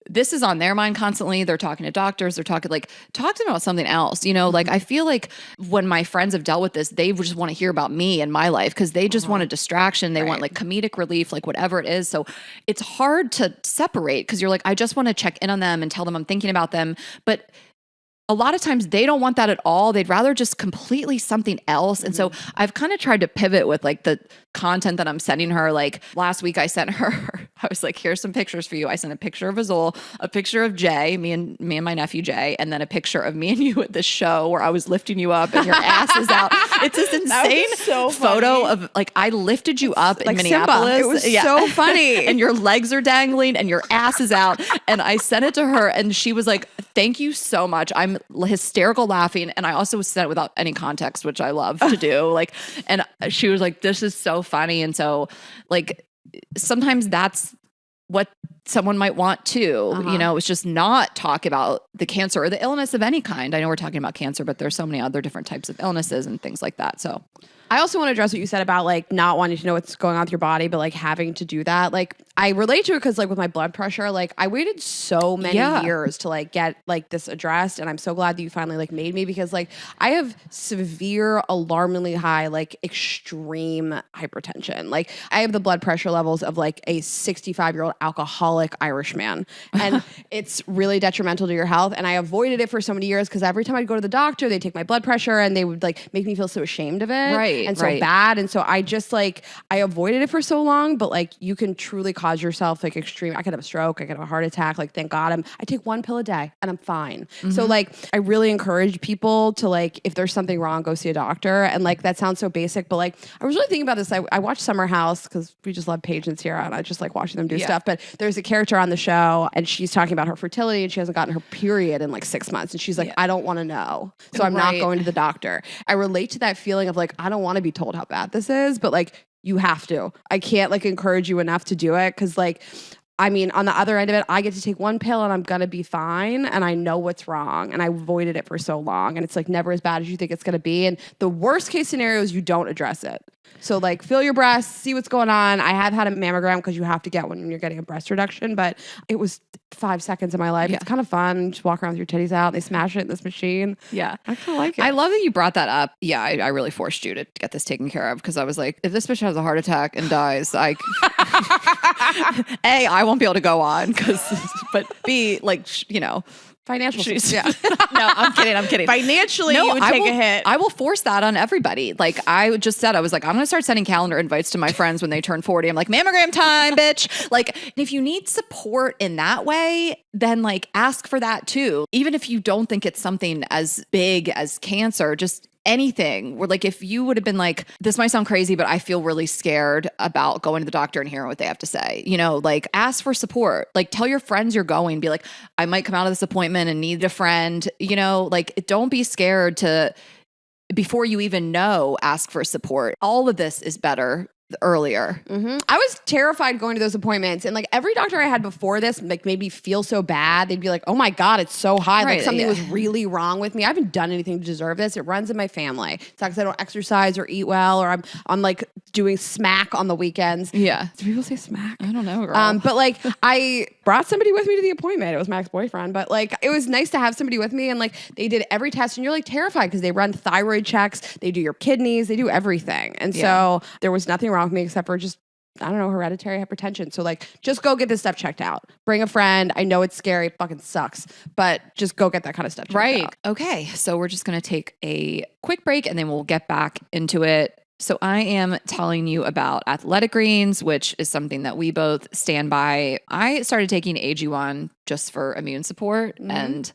this is on their mind constantly. They're talking to doctors. They're talking talk to them about something else. You know, like I feel like when my friends have dealt with this, they just want to hear about me and my life because they just want a distraction. They want like comedic relief, like whatever it is. So it's hard to separate because you're like, I just want to check in on them and tell them I'm thinking about them. But a lot of times they don't want that at all. They'd rather just completely something else. And so I've kind of tried to pivot with like the content that I'm sending her. Like last week I sent her, I was like, here's some pictures for you. I sent a picture of Azul, a picture of Jay, me and my nephew Jay, and then a picture of me and you at the show where I was lifting you up and your ass is out. It's this insane photo of like, I lifted you up in Minneapolis. Simba. It was so funny. And your legs are dangling and your ass is out. And I sent it to her and she was like, thank you so much. I'm hysterical laughing. And I also sent it without any context, which I love to do. Like, and she was like, this is so funny. And so like, sometimes that's what someone might want too. You know, it's just not talk about the cancer or the illness of any kind. I know we're talking about cancer, but there's so many other different types of illnesses and things like that. So I also want to address what you said about like not wanting to know what's going on with your body, but like having to do that. Like I relate to it because like with my blood pressure, like I waited so many years to like get like this addressed. And I'm so glad that you finally like made me because like I have severe, alarmingly high, like extreme hypertension. Like I have the blood pressure levels of like a 65-year-old alcoholic Irish man. And it's really detrimental to your health. And I avoided it for so many years because every time I'd go to the doctor, they'd take my blood pressure and they would like make me feel so ashamed of it. Right. And so bad. And so I just like, I avoided it for so long, but like you can truly cause yourself like extreme. I could have a stroke. I could have a heart attack. Like, thank God I take one pill a day and I'm fine. So like, I really encourage people to like, if there's something wrong, go see a doctor. And like, that sounds so basic, but like, I was really thinking about this. I watched Summer House because we just love Paige and Sierra and I just like watching them do stuff. But there's a character on the show and she's talking about her fertility and she hasn't gotten her period in like 6 months. And she's like, I don't want to know. So I'm not going to the doctor. I relate to that feeling of like, I don't want to be told how bad this is, but like you have to. I can't like encourage you enough to do it because like, I mean, on the other end of it, I get to take one pill and I'm going to be fine and I know what's wrong and I avoided it for so long and it's like never as bad as you think it's going to be. And the worst case scenario is you don't address it. So like feel your breasts, see what's going on. I have had a mammogram because you have to get one when you're getting a breast reduction, but it was 5 seconds of my life. It's kind of fun. Just walk around with your titties out. They smash it in this machine. Yeah. I kind of like it. I love that you brought that up. Yeah, I really forced you to get this taken care of because I was like, if this bitch has a heart attack and dies, I won't be able to go on but B, like, you know, financial. Yeah. No, I'm kidding. Financially, you would take a hit. I will force that on everybody. Like I just said, I was like, I'm going to start sending calendar invites to my friends when they turn 40. I'm like, mammogram time, bitch. Like if you need support in that way, then like ask for that too. Even if you don't think it's something as big as cancer, just anything where like if you would have been like, this might sound crazy, but I feel really scared about going to the doctor and hearing what they have to say, you know, like ask for support, like tell your friends you're going, be like, I might come out of this appointment and need a friend, you know, like don't be scared to, before you even know, ask for support. All of this is better earlier. I was terrified going to those appointments and like every doctor I had before this like made me feel so bad. They'd be like, oh my God, it's so high. Like something was really wrong with me. I haven't done anything to deserve this. It runs in my family. It's not because I don't exercise or eat well or I'm like doing smack on the weekends. Yeah. Do people say smack? I don't know, girl. But like I brought somebody with me to the appointment. It was my ex-boyfriend, but like it was nice to have somebody with me and like they did every test and you're like terrified because they run thyroid checks, they do your kidneys, they do everything. And so there was nothing wrong with me except for just I don't know, hereditary hypertension. So like, just go get this stuff checked out. Bring a friend. I know it's scary. It fucking sucks, but just go get that kind of stuff checked out. Okay. So we're just going to take a quick break and then we'll get back into it. So I am telling you about Athletic Greens, which is something that we both stand by. I started taking AG1 just for immune support, and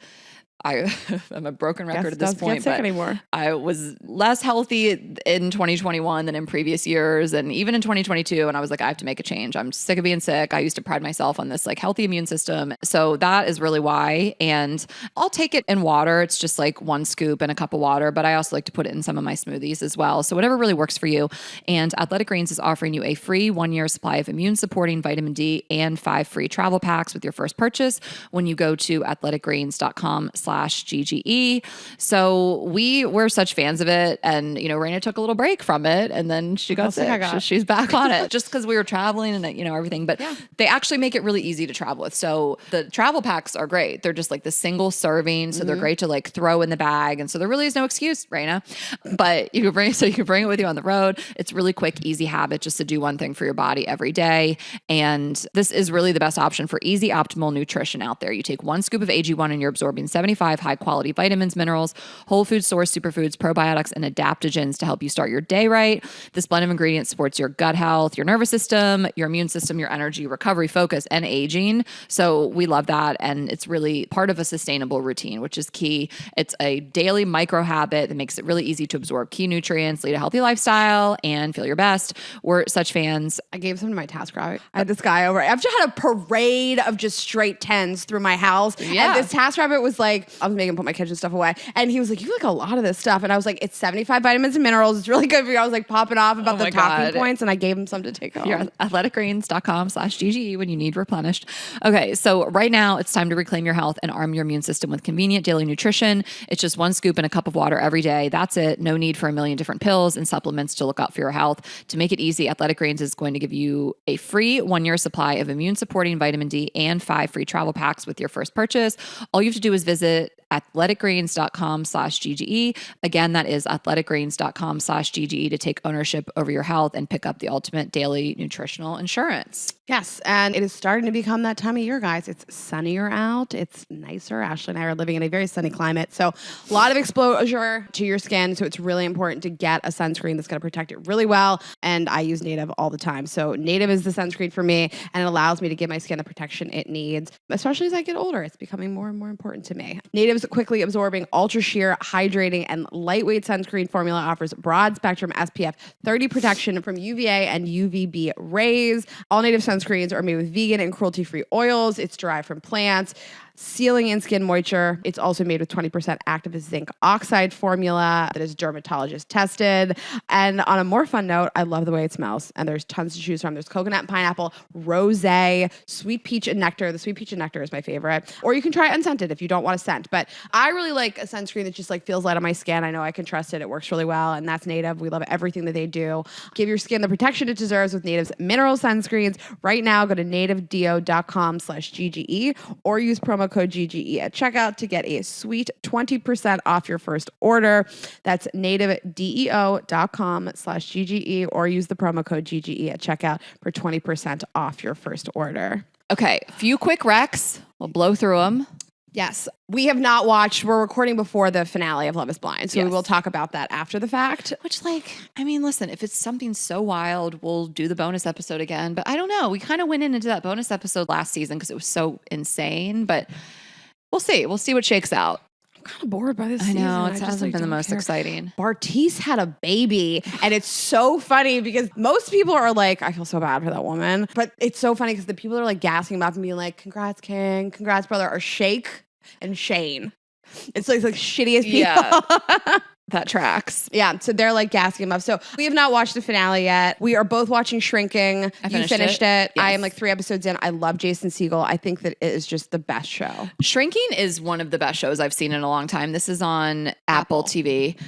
I'm a broken record at this point, but anymore. I was less healthy in 2021 than in previous years. And even in 2022, and I was like, I have to make a change. I'm sick of being sick. I used to pride myself on this like healthy immune system. So that is really why. And I'll take it in water. It's just like 1 scoop in a cup of water, but I also like to put it in some of my smoothies as well. So whatever really works for you. And Athletic Greens is offering you a free 1-year supply of immune supporting vitamin D and 5 free travel packs with your first purchase when you go to athleticgreens.com/GGE. So we're such fans of it. And, you know, Rayna took a little break from it and then she got sick. She's back on it just because we were traveling and, you know, everything. But they actually make it really easy to travel with. So the travel packs are great. They're just like the single serving. So they're great to like throw in the bag. And so there really is no excuse, Rayna. But you can bring it with you on the road. It's really quick, easy habit just to do one thing for your body every day. And this is really the best option for easy, optimal nutrition out there. You take 1 scoop of AG1 and you're absorbing 75 high quality vitamins, minerals, whole food source superfoods, probiotics, and adaptogens to help you start your day right. This blend of ingredients supports your gut health, your nervous system, your immune system, your energy, recovery, focus, and aging. So we love that. And it's really part of a sustainable routine, which is key. It's a daily micro habit that makes it really easy to absorb key nutrients, lead a healthy lifestyle, and feel your best. We're such fans. I gave some to my TaskRabbit. I had this guy over. I've just had a parade of just straight 10s through my house. Yeah. And this TaskRabbit was like, I was making him put my kitchen stuff away. And he was like, you like a lot of this stuff. And I was like, it's 75 vitamins and minerals. It's really good for you. I was like popping off about the talking points. And I gave him some to take home. You're at athleticgreens.com/GGE when you need replenished. Okay. So right now it's time to reclaim your health and arm your immune system with convenient daily nutrition. It's just 1 scoop in a cup of water every day. That's it. No need for a million different pills and supplements to look out for your health. To make it easy, Athletic Greens is going to give you a free 1-year supply of immune supporting vitamin D and 5 free travel packs with your first purchase. All you have to do is visit athleticgreens.com/GGE. Again, that is athleticgreens.com/GGE to take ownership over your health and pick up the ultimate daily nutritional insurance. Yes, and it is starting to become that time of year, guys. It's sunnier out. It's nicer. Ashley and I are living in a very sunny climate, so a lot of exposure to your skin, so it's really important to get a sunscreen that's going to protect it really well, and I use Native all the time. So Native is the sunscreen for me, and it allows me to give my skin the protection it needs, especially as I get older. It's becoming more and more important to me. Native's quickly absorbing, ultra sheer, hydrating, and lightweight sunscreen formula offers broad spectrum SPF 30 protection from UVA and UVB rays. All Native sunscreens are made with vegan and cruelty-free oils. It's derived from plants, sealing in skin moisture. It's also made with 20% active zinc oxide formula that is dermatologist tested. And on a more fun note, I love the way it smells. And there's tons to choose from. There's coconut and pineapple, rosé, sweet peach and nectar. The sweet peach and nectar is my favorite. Or you can try unscented if you don't want a scent. But I really like a sunscreen that just like feels light on my skin. I know I can trust it. It works really well. And that's Native. We love everything that they do. Give your skin the protection it deserves with Native's mineral sunscreens. Right now, go to nativedeo.com/GGE or use promo code GGE at checkout to get a sweet 20% off your first order. That's nativedeo.com/GGE or use the promo code GGE at checkout for 20% off your first order. Okay, a few quick recs. We'll blow through them. Yes. We have not watched, we're recording before the finale of Love is Blind. So we will talk about that after the fact. Which I mean, listen, if it's something so wild, we'll do the bonus episode again. But I don't know. We kind of went into that bonus episode last season because it was so insane. But we'll see. We'll see what shakes out. I'm kind of bored by this I season. know. It hasn't been the most exciting. Bartiz had a baby. And it's so funny because most people are like, I feel so bad for that woman. But it's so funny because the people that are like gassing him up and being like, congrats, King. Congrats, brother, are Shake and Shane. It's like shittiest people. Yeah. That tracks. Yeah, so they're like gassing him up. So we have not watched the finale yet. We are both watching Shrinking. You finished it. Yes. I am like 3 episodes in. I love Jason Segel. I think that it is just the best show. Shrinking is one of the best shows I've seen in a long time. This is on Apple TV.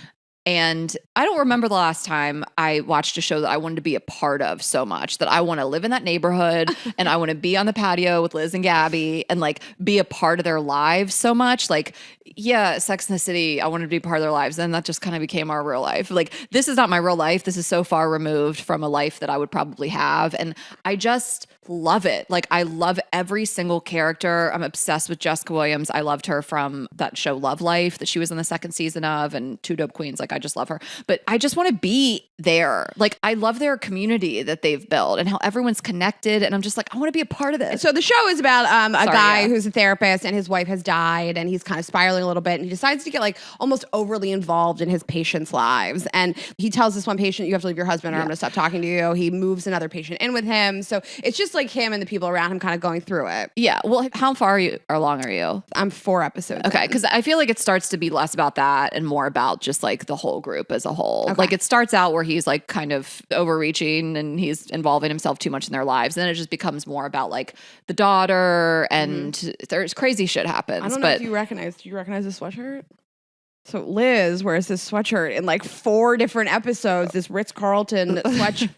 And I don't remember the last time I watched a show that I wanted to be a part of so much, that I want to live in that neighborhood and I want to be on the patio with Liz and Gabby and like be a part of their lives so much. Like, yeah, Sex in the City, I wanted to be part of their lives. Then that just kind of became our real life. Like, this is not my real life. This is so far removed from a life that I would probably have. And I just love it. Like, I love every single character. I'm obsessed with Jessica Williams. I loved her from that show Love Life that she was in the second season of, and Two Dope Queens. Like, I just love her. But I just want to be there. Like, I love their community that they've built and how everyone's connected. And I'm just like, I want to be a part of this. So the show is about a guy who's a therapist and his wife has died and he's kind of spiraling a little bit and he decides to get like almost overly involved in his patients' lives. And he tells this one patient, you have to leave your husband or I'm going to stop talking to you. He moves another patient in with him. So it's just like him and the people around him kind of going through it. Yeah. Well, how far along are you? I'm 4 episodes. Okay. Because I feel like it starts to be less about that and more about just like the whole group as a whole. Okay. Like, it starts out where he's like kind of overreaching and he's involving himself too much in their lives. Then it just becomes more about like the daughter and there's crazy shit happens. I don't know if do you recognize the sweatshirt? So Liz wears this sweatshirt in like 4 different episodes, this Ritz-Carlton sweatshirt.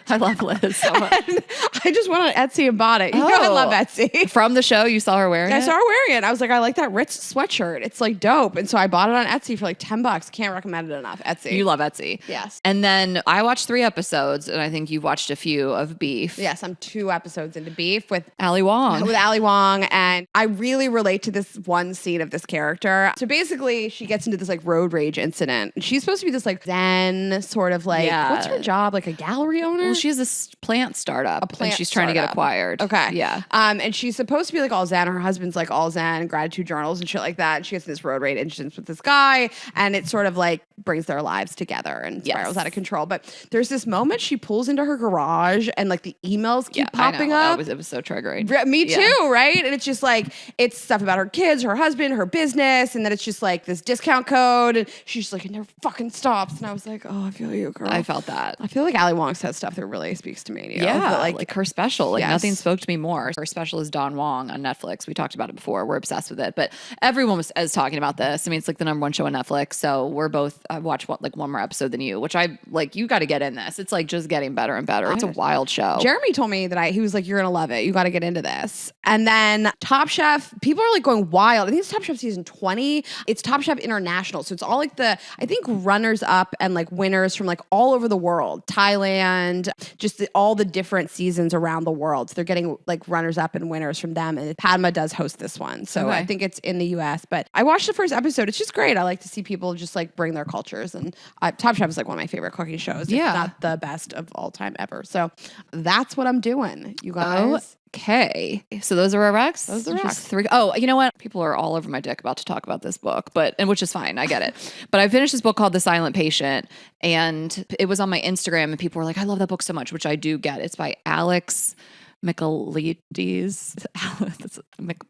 I love Liz so much. And I just went on Etsy and bought it. You know I love Etsy. From the show, you saw her wearing it? I saw her wearing it. I was like, I like that Ritz sweatshirt. It's like dope. And so I bought it on Etsy for like $10. Can't recommend it enough. Etsy. You love Etsy. Yes. And then I watched 3 episodes and I think you've watched a few of Beef. Yes, I'm 2 episodes into Beef with Ali Wong. With Ali Wong. And I really relate to this one scene of this character. So basically she gets into this like road rage incident. She's supposed to be this like zen sort of like, what's her job? Like a gallery owner? Well, she has this plant startup and she's trying to get acquired. Okay. Yeah. And she's supposed to be like all zen. Her husband's like all zen, gratitude journals and shit like that. And she gets in this road rage incident with this guy and it sort of like brings their lives together and spirals out of control. But there's this moment she pulls into her garage and like the emails keep popping up. It was so triggering. Me too, right? And it's just like, it's stuff about her kids, her husband, her business. And then it's just like this discount code. And she's just like, it never fucking stops. And I was like, oh, I feel you, girl. I felt that. I feel like Ali Wong says stuff that really speaks to me. Yeah, but like her special. Like nothing spoke to me more. Her special is Don Wong on Netflix. We talked about it before. We're obsessed with it. But everyone is talking about this. I mean, it's like the #1 show on Netflix. So we're both, I watched one more episode than you, which I like, you got to get in this. It's like just getting better and better. It's a wild show. Jeremy told me that he was like, you're going to love it. You got to get into this. And then Top Chef, people are like going wild. I think it's Top Chef season 20. It's Top Chef International. So it's all like I think runners up and like winners from like all over the world, Thailand, just all the different seasons around the world. So they're getting like runners up and winners from them. And Padma does host this one. So I think it's in the US, but I watched the first episode. It's just great. I like to see people just like bring their cultures and Top Chef is like one of my favorite cooking shows. It's not the best of all time ever. So that's what I'm doing, you guys. Okay. So those are our recs? Those are recs. 3. Oh, you know what? People are all over my dick about to talk about this book, which is fine. I get it. But I finished this book called The Silent Patient and it was on my Instagram and people were like, I love that book so much, which I do get. It's by Alex Michaelides.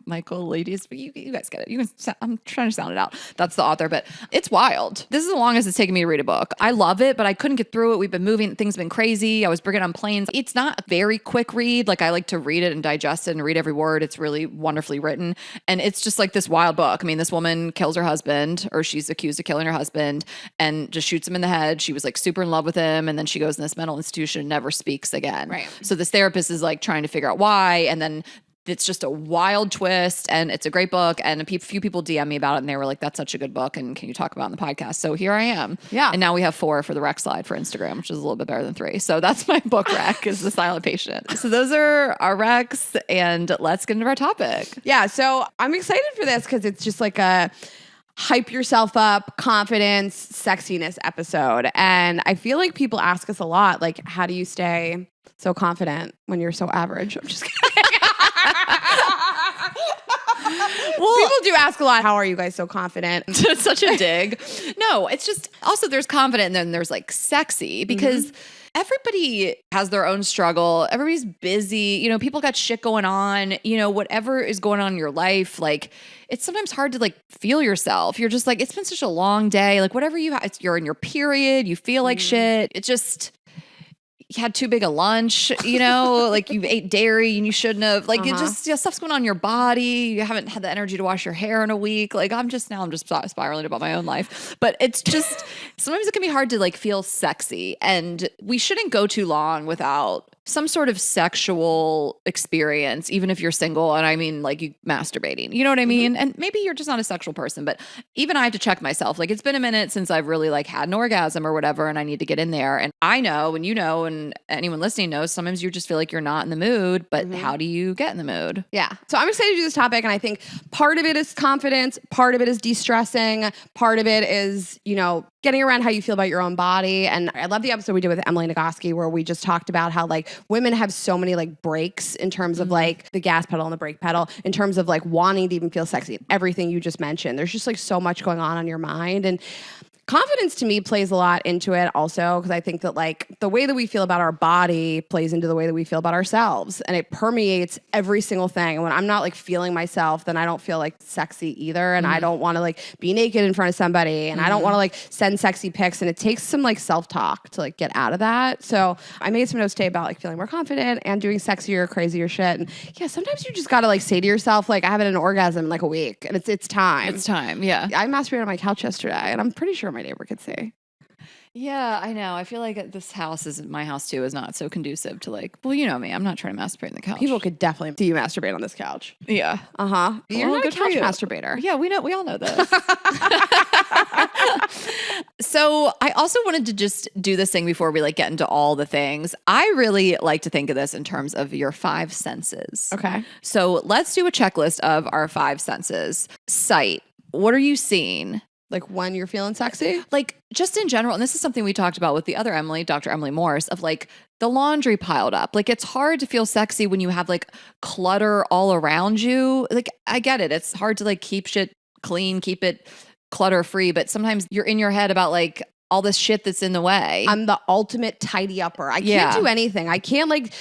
Michaelides. But you guys get it. I'm trying to sound it out. That's the author, but it's wild. This is the longest it's taken me to read a book. I love it, but I couldn't get through it. We've been moving. Things have been crazy. I was bringing on planes. It's not a very quick read. Like I like to read it and digest it and read every word. It's really wonderfully written. And it's just like this wild book. I mean, this woman kills her husband or she's accused of killing her husband and just shoots him in the head. She was like super in love with him. And then she goes in this mental institution and never speaks again. Right. So this therapist is like trying to figure out why. And then it's just a wild twist and it's a great book. And a few people DM me about it and they were like, that's such a good book. And can you talk about it on the podcast? So here I am. Yeah. And now we have 4 for the rec slide for Instagram, which is a little bit better than 3. So that's my book rec is The Silent Patient. So those are our recs and let's get into our topic. Yeah. So I'm excited for this because it's just like a hype yourself up, confidence, sexiness episode. And I feel like people ask us a lot, like, how do you stay so confident when you're so average? I'm just kidding. Well, people do ask a lot, how are you guys so confident? It's such a dig. No, it's just also there's confident and then there's like sexy because everybody has their own struggle. Everybody's busy. You know, people got shit going on. You know, whatever is going on in your life, like it's sometimes hard to like feel yourself. You're just like, it's been such a long day. Like whatever you have, you're in your period. You feel like shit. It just... had too big a lunch, you know, like you ate dairy and you shouldn't have. Like it just stuff's going on in your body. You haven't had the energy to wash your hair in a week. Like I'm just spiraling about my own life. But it's just sometimes it can be hard to like feel sexy, and we shouldn't go too long without some sort of sexual experience, even if you're single. And I mean, like you masturbating, you know what I mean? And maybe you're just not a sexual person, but even I have to check myself. Like it's been a minute since I've really like had an orgasm or whatever, and I need to get in there. And I know, and you know, and anyone listening knows, sometimes you just feel like you're not in the mood, but how do you get in the mood? Yeah. So I'm excited to do this topic. And I think part of it is confidence. Part of it is de-stressing. Part of it is, you know, getting around how you feel about your own body. And I love the episode we did with Emily Nagoski where we just talked about how like women have so many like breaks in terms of like the gas pedal and the brake pedal, in terms of like wanting to even feel sexy. Everything you just mentioned. There's just like so much going on your mind. And confidence to me plays a lot into it also, because I think that like the way that we feel about our body plays into the way that we feel about ourselves, and it permeates every single thing. And when I'm not like feeling myself, then I don't feel like sexy either. And I don't want to like be naked in front of somebody, and I don't want to like send sexy pics. And it takes some like self-talk to like get out of that. So I made some notes today about like feeling more confident and doing sexier, crazier shit. And yeah, sometimes you just got to like say to yourself, like I haven't had an orgasm in like a week, and it's time. It's time. Yeah. I masturbated on my couch yesterday, and I'm pretty sure my neighbor could see. Yeah, I know. I feel like this house my house too is not so conducive to like, well, you know me, I'm not trying to masturbate on the couch. People could definitely see you masturbate on this couch. Yeah. You're not a couch masturbator. Yeah, we all know this. So I also wanted to just do this thing before we like get into all the things. I really like to think of this in terms of your 5 senses. Okay. So let's do a checklist of our 5 senses. Sight. What are you seeing? Like when you're feeling sexy? Like just in general, and this is something we talked about with the other Emily, Dr. Emily Morris, of like the laundry piled up. Like it's hard to feel sexy when you have like clutter all around you. Like I get it. It's hard to like keep shit clean, keep it clutter free, but sometimes you're in your head about like all this shit that's in the way. I'm the ultimate tidy upper. I can't do anything. I can't like,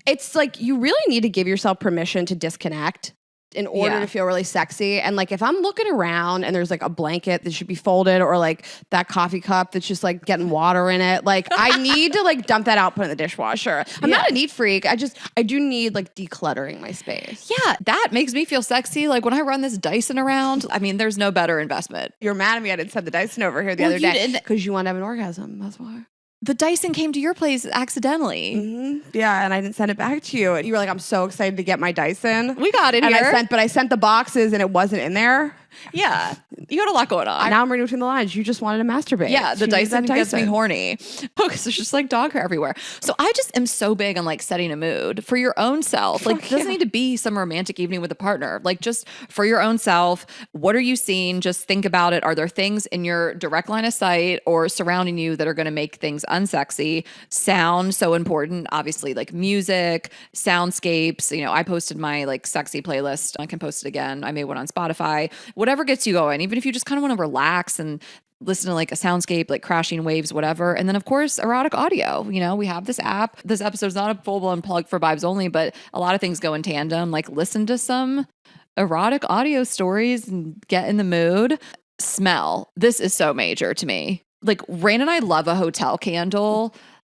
it's like you really need to give yourself permission to disconnect in order to feel really sexy. And like if I'm looking around and there's like a blanket that should be folded, or like that coffee cup that's just like getting water in it, like I need to like dump that out, put it in the dishwasher. I'm not a neat freak. I do need like decluttering my space. Yeah, that makes me feel sexy. Like when I run this Dyson around, I mean, there's no better investment. You're mad at me I didn't send the Dyson over here the other day because you want to have an orgasm. That's why. The Dyson came to your place accidentally. Mm-hmm. Yeah, and I didn't send it back to you. And you were like, I'm so excited to get my Dyson. We got it here. But I sent the boxes and it wasn't in there. Yeah. You got a lot going on. Now I'm reading between the lines. You just wanted to masturbate. Yeah, the Dyson gets me horny. Because there's just like dog hair everywhere. So I just am so big on like setting a mood for your own self. Like it doesn't need to be some romantic evening with a partner. Like just for your own self, what are you seeing? Just think about it. Are there things in your direct line of sight or surrounding you that are going to make things unsexy? Sound, so important. Obviously like music, soundscapes. You know, I posted my like sexy playlist. I can post it again. I made one on Spotify. Whatever gets you going, even if you just kind of want to relax and listen to like a soundscape, like crashing waves, whatever. And then of course, erotic audio. You know, we have this app. This episode's not a full-blown plug for Vibes Only, but a lot of things go in tandem. Like listen to some erotic audio stories and get in the mood. Smell. This is so major to me. Like Rayna and I love a hotel candle,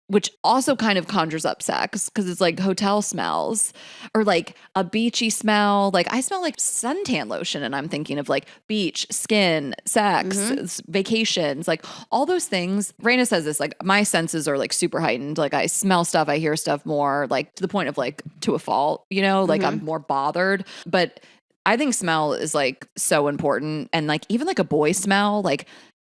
which also kind of conjures up sex because it's like hotel smells or like a beachy smell. Like I smell like suntan lotion and I'm thinking of like beach, skin, sex, vacations, like all those things. Rayna says this, like my senses are like super heightened. Like I smell stuff, I hear stuff more, like to the point of like to a fault, you know, like I'm more bothered. But I think smell is like so important. And like even like a boy smell, like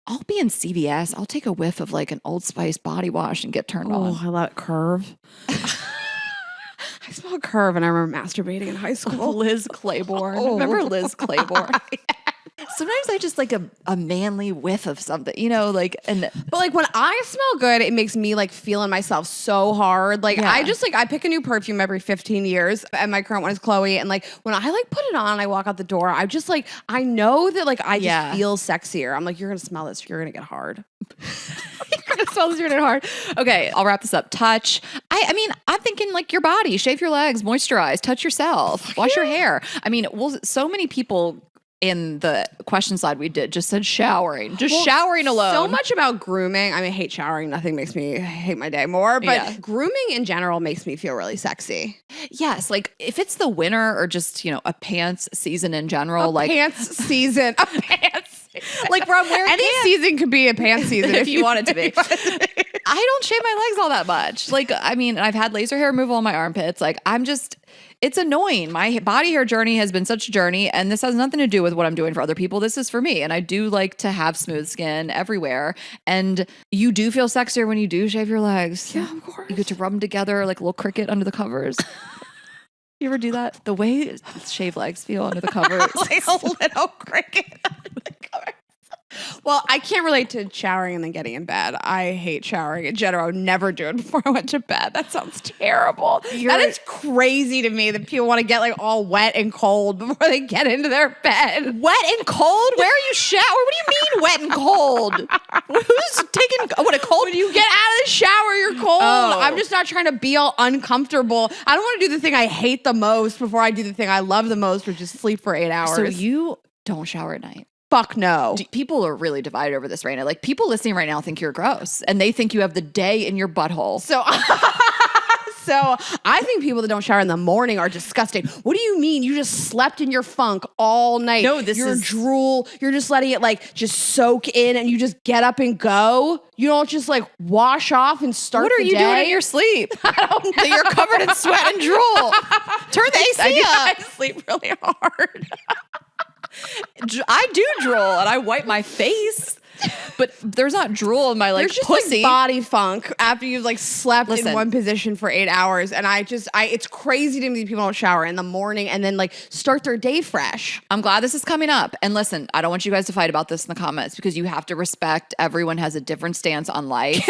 I'll be in CVS. I'll take a whiff of like an Old Spice body wash and get turned on. Oh, I love it. Curve. I smell Curve and I remember masturbating in high school. Liz Claiborne. Remember Liz Claiborne? Sometimes I just like a manly whiff of something, you know, like, but like when I smell good, it makes me like feeling myself so hard. Like I just like, I pick a new perfume every 15 years and my current one is Chloe. And like, when I like put it on, I walk out the door, I just like, I know that like, I just feel sexier. I'm like, you're going to smell this. You're going to get hard. You're going to smell this. You're going to get hard. Okay. I'll wrap this up. Touch. I mean, I'm thinking like your body, shave your legs, moisturize, touch yourself, wash your hair. I mean, so many people in the question slide we did just said showering. Just showering alone. So much about grooming. I mean, I hate showering. Nothing makes me hate my day more. But grooming in general makes me feel really sexy. Yes. Like if it's the winter or just, a pants season in general. Pants season. A pants season. Like where I'm wearing Any season could be a pants season if you want it to be. I don't shave my legs all that much. Like, I mean, I've had laser hair removal on my armpits. Like it's annoying. My body hair journey has been such a journey, and this has nothing to do with what I'm doing for other people. This is for me. And I do like to have smooth skin everywhere. And you do feel sexier when you do shave your legs. Yeah, of course. You get to rub them together like a little cricket under the covers. You ever do that? The way shaved legs feel under the covers. Like a little cricket under the covers. Well, I can't relate to showering and then getting in bed. I hate showering in general. I would never do it before I went to bed. That sounds terrible. That is crazy to me that people want to get like all wet and cold before they get into their bed. Wet and cold? Where are you shower? What do you mean wet and cold? Who's taking what a cold? When you get out of the shower, you're cold. Oh. I'm just not trying to be all uncomfortable. I don't want to do the thing I hate the most before I do the thing I love the most, which is sleep for 8 hours. So you don't shower at night? Fuck no. People are really divided over this, Rayna. Like people listening right now think you're gross and they think you have the day in your butthole. So I think people that don't shower in the morning are disgusting. What do you mean? You just slept in your funk all night. No, your drool. You're just letting it like just soak in and you just get up and go. You don't just like wash off and start the day. What are you doing in your sleep? I don't know. You're covered in sweat and drool. Turn the AC up. I sleep really hard. I do drool and I wipe my face, but there's not drool in my There's just pussy. Like body funk after you've like slept in one position for 8 hours. And it's crazy to me that people don't shower in the morning and then like start their day fresh. I'm glad this is coming up. And listen, I don't want you guys to fight about this in the comments because you have to respect everyone has a different stance on life.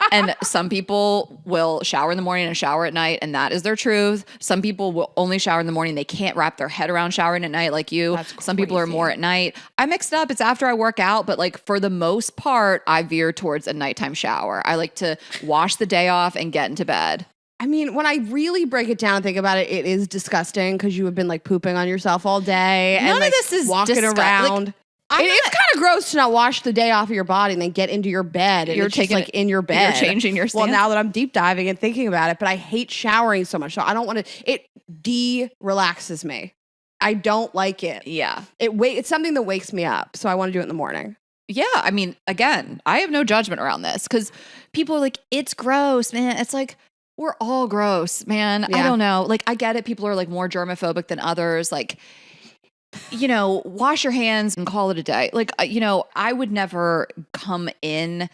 And some people will shower in the morning and shower at night, and that is their truth. Some people will only shower in the morning. They can't wrap their head around showering at night like you. Some people are more at night. I mixed up. It's after I work out, but like for the most part, I veer towards a nighttime shower. I like to wash the day off and get into bed. I mean, when I really break it down and think about it, it is disgusting because you have been like pooping on yourself all day. None and like, of this is walking around. It's kind of gross to not wash the day off of your body and then get into your bed. And you're taking like in your bed. You're changing your stance. Well, now that I'm deep diving and thinking about it, but I hate showering so much. So I don't want to, it de-relaxes me. I don't like it. Yeah. It's something that wakes me up. So I want to do it in the morning. Yeah. I mean, again, I have no judgment around this because people are like, it's gross, man. It's like, we're all gross, man. Yeah. I don't know. Like, I get it. People are like more germophobic than others. Like, wash your hands and call it a day. Like, I would never come in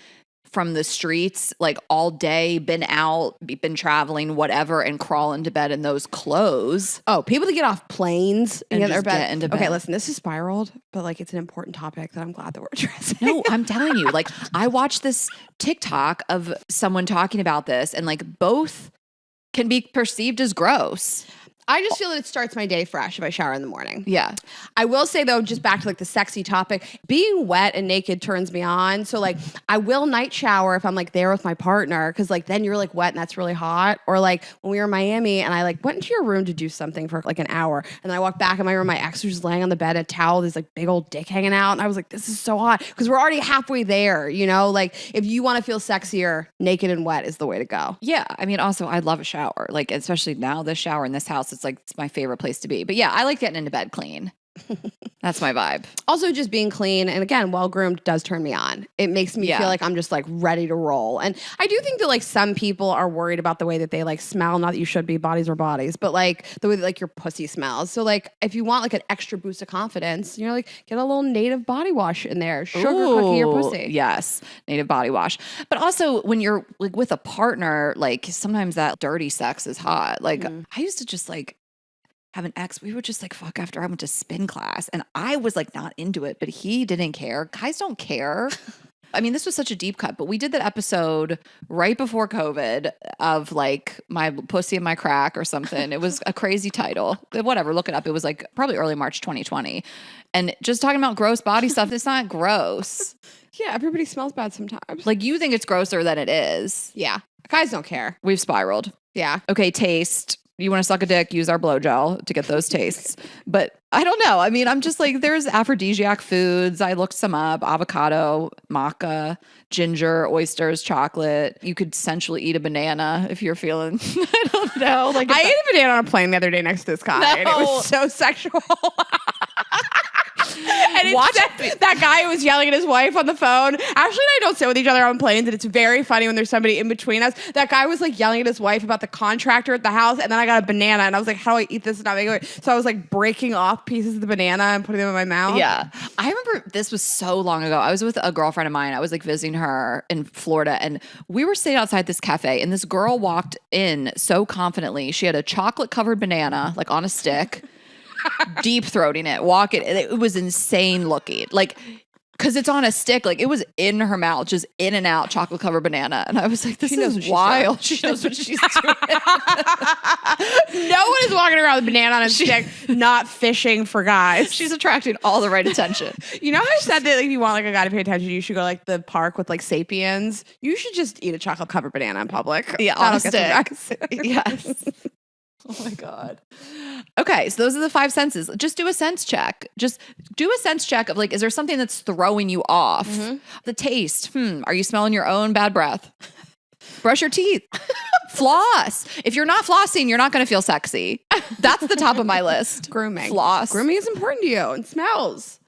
from the streets like all day, been out, been traveling, whatever, and crawl into bed in those clothes. Oh, people that get off planes and get into bed. Okay, listen, this is spiraled, but like it's an important topic that I'm glad that we're addressing. No, I'm telling you, like I watched this TikTok of someone talking about this and like both can be perceived as gross. I just feel that it starts my day fresh if I shower in the morning. Yeah. I will say though, just back to like the sexy topic, being wet and naked turns me on. So like I will night shower if I'm like there with my partner because like then you're like wet and that's really hot. Or like when we were in Miami and I like went into your room to do something for like an hour and then I walked back in my room, my ex was just laying on the bed, a towel, this like big old dick hanging out. And I was like, this is so hot because we're already halfway there, like if you want to feel sexier, naked and wet is the way to go. Yeah. I mean, also I love a shower, like especially now this shower in this house, it's my favorite place to be. But yeah, I like getting into bed clean. That's my vibe. Also just being clean and again, well-groomed does turn me on. It makes me feel like I'm just like ready to roll. And I do think that like some people are worried about the way that they like smell. Not that you should be, bodies are bodies, but like the way that like your pussy smells. So like if you want like an extra boost of confidence, you're like get a little native body wash in there. Sugar cookie your pussy. Yes. Native body wash. But also when you're like with a partner, like sometimes that dirty sex is hot. Like I used to just like have an ex, we would just like fuck after I went to spin class and I was like not into it, but he didn't care. Guys don't care. I mean, this was such a deep cut, but we did that episode right before COVID of like my pussy and my crack or something. It was a crazy title. Whatever, look it up. It was like probably early March 2020. And just talking about gross body stuff, it's not gross. Yeah, everybody smells bad sometimes. Like you think it's grosser than it is. Yeah. Guys don't care. We've spiraled. Yeah. Okay, taste. You want to suck a dick, use our blow gel to get those tastes. But I don't know. I mean, I'm just like, there's aphrodisiac foods. I looked some up: avocado, maca, ginger, oysters, chocolate. You could sensually eat a banana if you're feeling, I don't know. Like I ate a banana on a plane the other day next to this guy, and it No. was so sexual. And that guy who was yelling at his wife on the phone. Ashley and I don't sit with each other on planes, and it's very funny when there's somebody in between us. That guy was like yelling at his wife about the contractor at the house, and then I got a banana, and I was like, how do I eat this and not make it? So I was like breaking off pieces of the banana and putting them in my mouth. Yeah. I remember this was so long ago. I was with a girlfriend of mine. I was like visiting her in Florida, and we were sitting outside this cafe, and this girl walked in so confidently. She had a chocolate covered banana like on a stick, deep throating it, walking. It was insane looking. Like, because it's on a stick, like it was in her mouth, just in and out, chocolate covered banana. And I was like, this is wild. She knows what she's doing. No one is walking around with a banana on a stick, not fishing for guys. She's attracting all the right attention. You know how I said that like, if you want like a guy to pay attention, you should go like the park with like sapiens. You should just eat a chocolate covered banana in public. Yeah, on a That'll stick. Yes. Oh my God. Okay, so those are the 5 senses. Just do a sense check. Just do a sense check of like, is there something that's throwing you off? The taste. Are you smelling your own bad breath? Brush your teeth. Floss. If you're not flossing, you're not going to feel sexy. That's the top of my list. Grooming. Floss. Grooming is important to you and smells.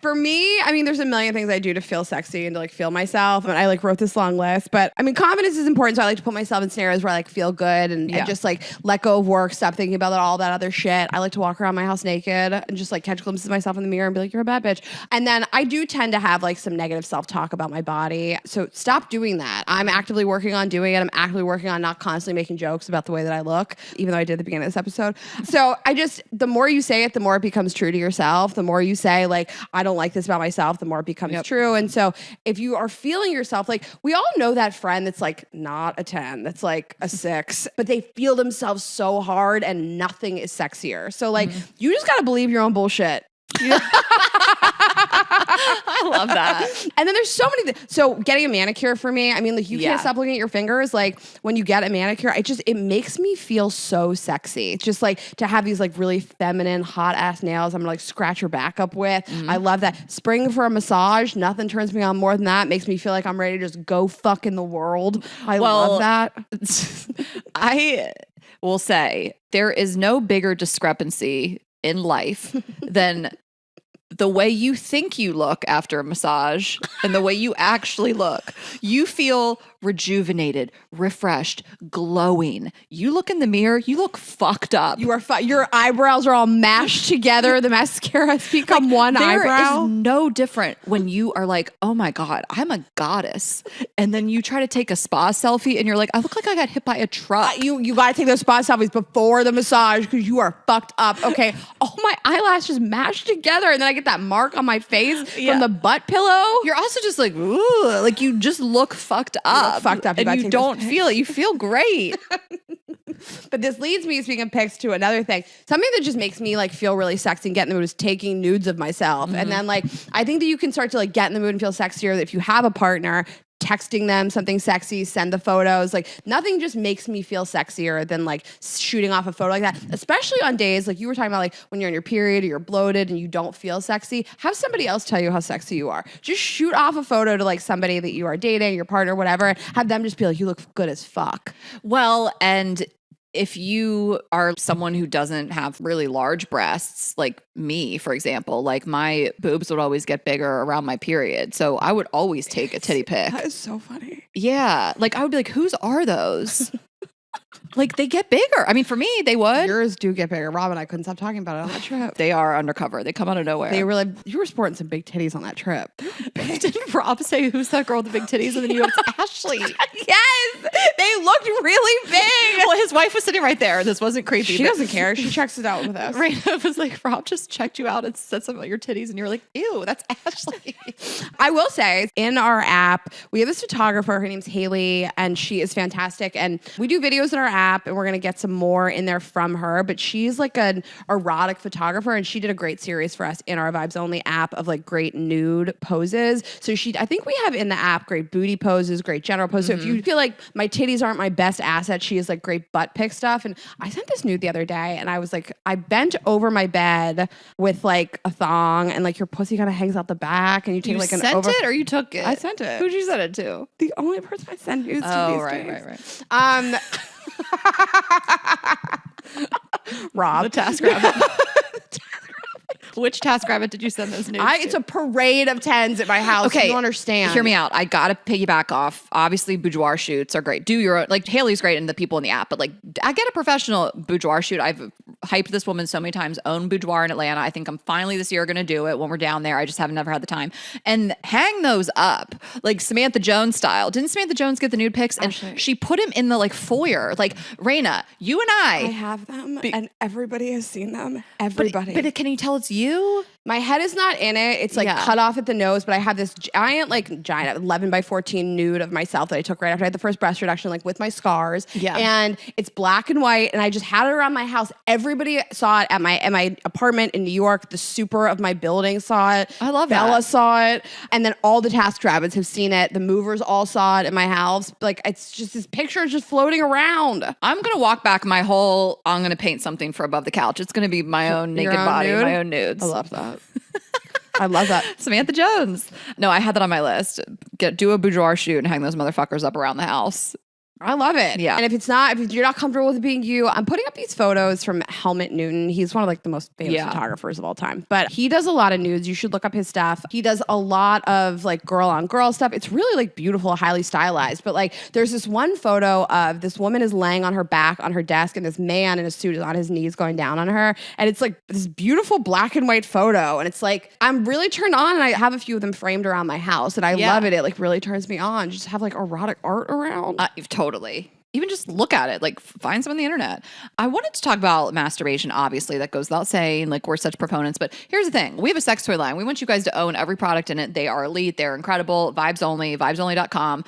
For me, I mean, there's a million things I do to feel sexy and to like feel myself. And I like wrote this long list, but I mean, confidence is important. So I like to put myself in scenarios where I like feel good and just like let go of work, stop thinking about all that other shit. I like to walk around my house naked and just like catch glimpses of myself in the mirror and be like, you're a bad bitch. And then I do tend to have like some negative self-talk about my body. So stop doing that. I'm actively working on doing it. I'm actively working on not constantly making jokes about the way that I look, even though I did at the beginning of this episode. So the more you say it, the more it becomes true to yourself. The more you say like, I don't like this about myself, the more it becomes true. And so if you are feeling yourself, like we all know that friend that's like not a 10, that's like a 6, but they feel themselves so hard and nothing is sexier. So like you just got to believe your own bullshit. I love that. And then there's so many so getting a manicure for me, I mean, like you can't stop looking at your fingers. Like when you get a manicure, it makes me feel so sexy. It's just like to have these like really feminine hot ass nails I'm gonna like scratch your back up with. I love that. Spring for a massage, nothing turns me on more than that. Makes me feel like I'm ready to just go fuck in the world. I love that. I will say there is no bigger discrepancy in life than the way you think you look after a massage and the way you actually look. You feel rejuvenated, refreshed, glowing. You look in the mirror, you look fucked up. You are your eyebrows are all mashed together. The mascara has become like, one eyebrow. There is no different when you are like, oh my God, I'm a goddess. And then you try to take a spa selfie and you're like, I look like I got hit by a truck. You got to take those spa selfies before the massage because you are fucked up. Okay. Oh, my eyelashes mashed together. And then I get that mark on my face from the butt pillow. You're also just like, ooh, like you just look fucked up. Fucked up. And you don't feel it. You feel great. But this leads me, speaking of pics, to another thing. Something that just makes me like feel really sexy and get in the mood is taking nudes of myself. And then like, I think that you can start to like get in the mood and feel sexier if you have a partner. Texting them something sexy, send the photos. Like nothing just makes me feel sexier than like shooting off a photo like that. Especially on days like you were talking about, like when you're on your period or you're bloated and you don't feel sexy. Have somebody else tell you how sexy you are. Just shoot off a photo to like somebody that you are dating, your partner, whatever. Have them just be like, you look good as fuck. Well, and if you are someone who doesn't have really large breasts, like me, for example, like my boobs would always get bigger around my period. So I would always take a titty pic. That is so funny. Yeah. Like I would be like, whose are those? Like they get bigger. I mean, for me, they would. Yours do get bigger. Rob and I couldn't stop talking about it on that trip. They are undercover. They come out of nowhere. You were sporting some big titties on that trip. Didn't Rob say, who's that girl with the big titties? And then you have Ashley. Yes. They looked really big. Well, his wife was sitting right there. This wasn't creepy. She doesn't care. She checks it out with us. Rayna was like, Rob just checked you out and said something about your titties. And you were like, ew, that's Ashley. I will say, in our app, we have this photographer. Her name's Haley, and she is fantastic. And we do videos in our app, and we're going to get some more in there from her. But she's like an erotic photographer, and she did a great series for us in our Vibes Only app of like great nude poses. So I think we have in the app great booty poses, great general poses. So if you feel like my my titties aren't my best asset. She has like great butt pic stuff. And I sent this nude the other day and I was like, I bent over my bed with like a thong and like your pussy kind of hangs out the back and you take like an sent it or you took it? I sent it. Who'd you send it to? The only person I send nudes to these days. Right. Rob. The TaskRabbit. Which TaskRabbit did you send those nudes to? It's a parade of 10s at my house. Okay, you don't understand. Hear me out. I gotta piggyback off. Obviously, boudoir shoots are great. Do your own, like Haley's great and the people in the app, but like I get a professional boudoir shoot. I've hyped this woman so many times. Own boudoir in Atlanta. I think I'm finally this year gonna do it when we're down there. I just have never had the time. And hang those up like Samantha Jones style. Didn't Samantha Jones get the nude pics? And she put him in the like foyer. Like Rayna, you and I have them, and everybody has seen them. Everybody. But can you tell it's you? My head is not in it. It's like cut off at the nose, but I have this giant 11 by 14 nude of myself that I took right after I had the first breast reduction, like with my scars. Yeah. And it's black and white, and I just had it around my house. Everybody saw it at my apartment in New York. The super of my building saw it. I love that. Bella saw it. And then all the TaskRabbits have seen it. The movers all saw it in my house. Like, it's just this picture is just floating around. I'm going to walk back I'm going to paint something for above the couch. It's going to be my own naked body, nude? my own nudes. I love that. I love that. Samantha Jones. No, I had that on my list. Do a boudoir shoot and hang those motherfuckers up around the house. I love it. Yeah. And if you're not comfortable with it being you, I'm putting up these photos from Helmut Newton. He's one of like the most famous photographers of all time. But he does a lot of nudes. You should look up his stuff. He does a lot of like girl on girl stuff. It's really like beautiful, highly stylized. But like there's this one photo of this woman is laying on her back on her desk and this man in a suit is on his knees going down on her. And it's like this beautiful black and white photo. And it's like, I'm really turned on and I have a few of them framed around my house and I love it. It like really turns me on. Just have like erotic art around. Totally. Even just look at it, like find some on the internet. I wanted to talk about masturbation, obviously, that goes without saying, like we're such proponents, but here's the thing. We have a sex toy line. We want you guys to own every product in it. They are elite. They're incredible. Vibes only, vibesonly.com.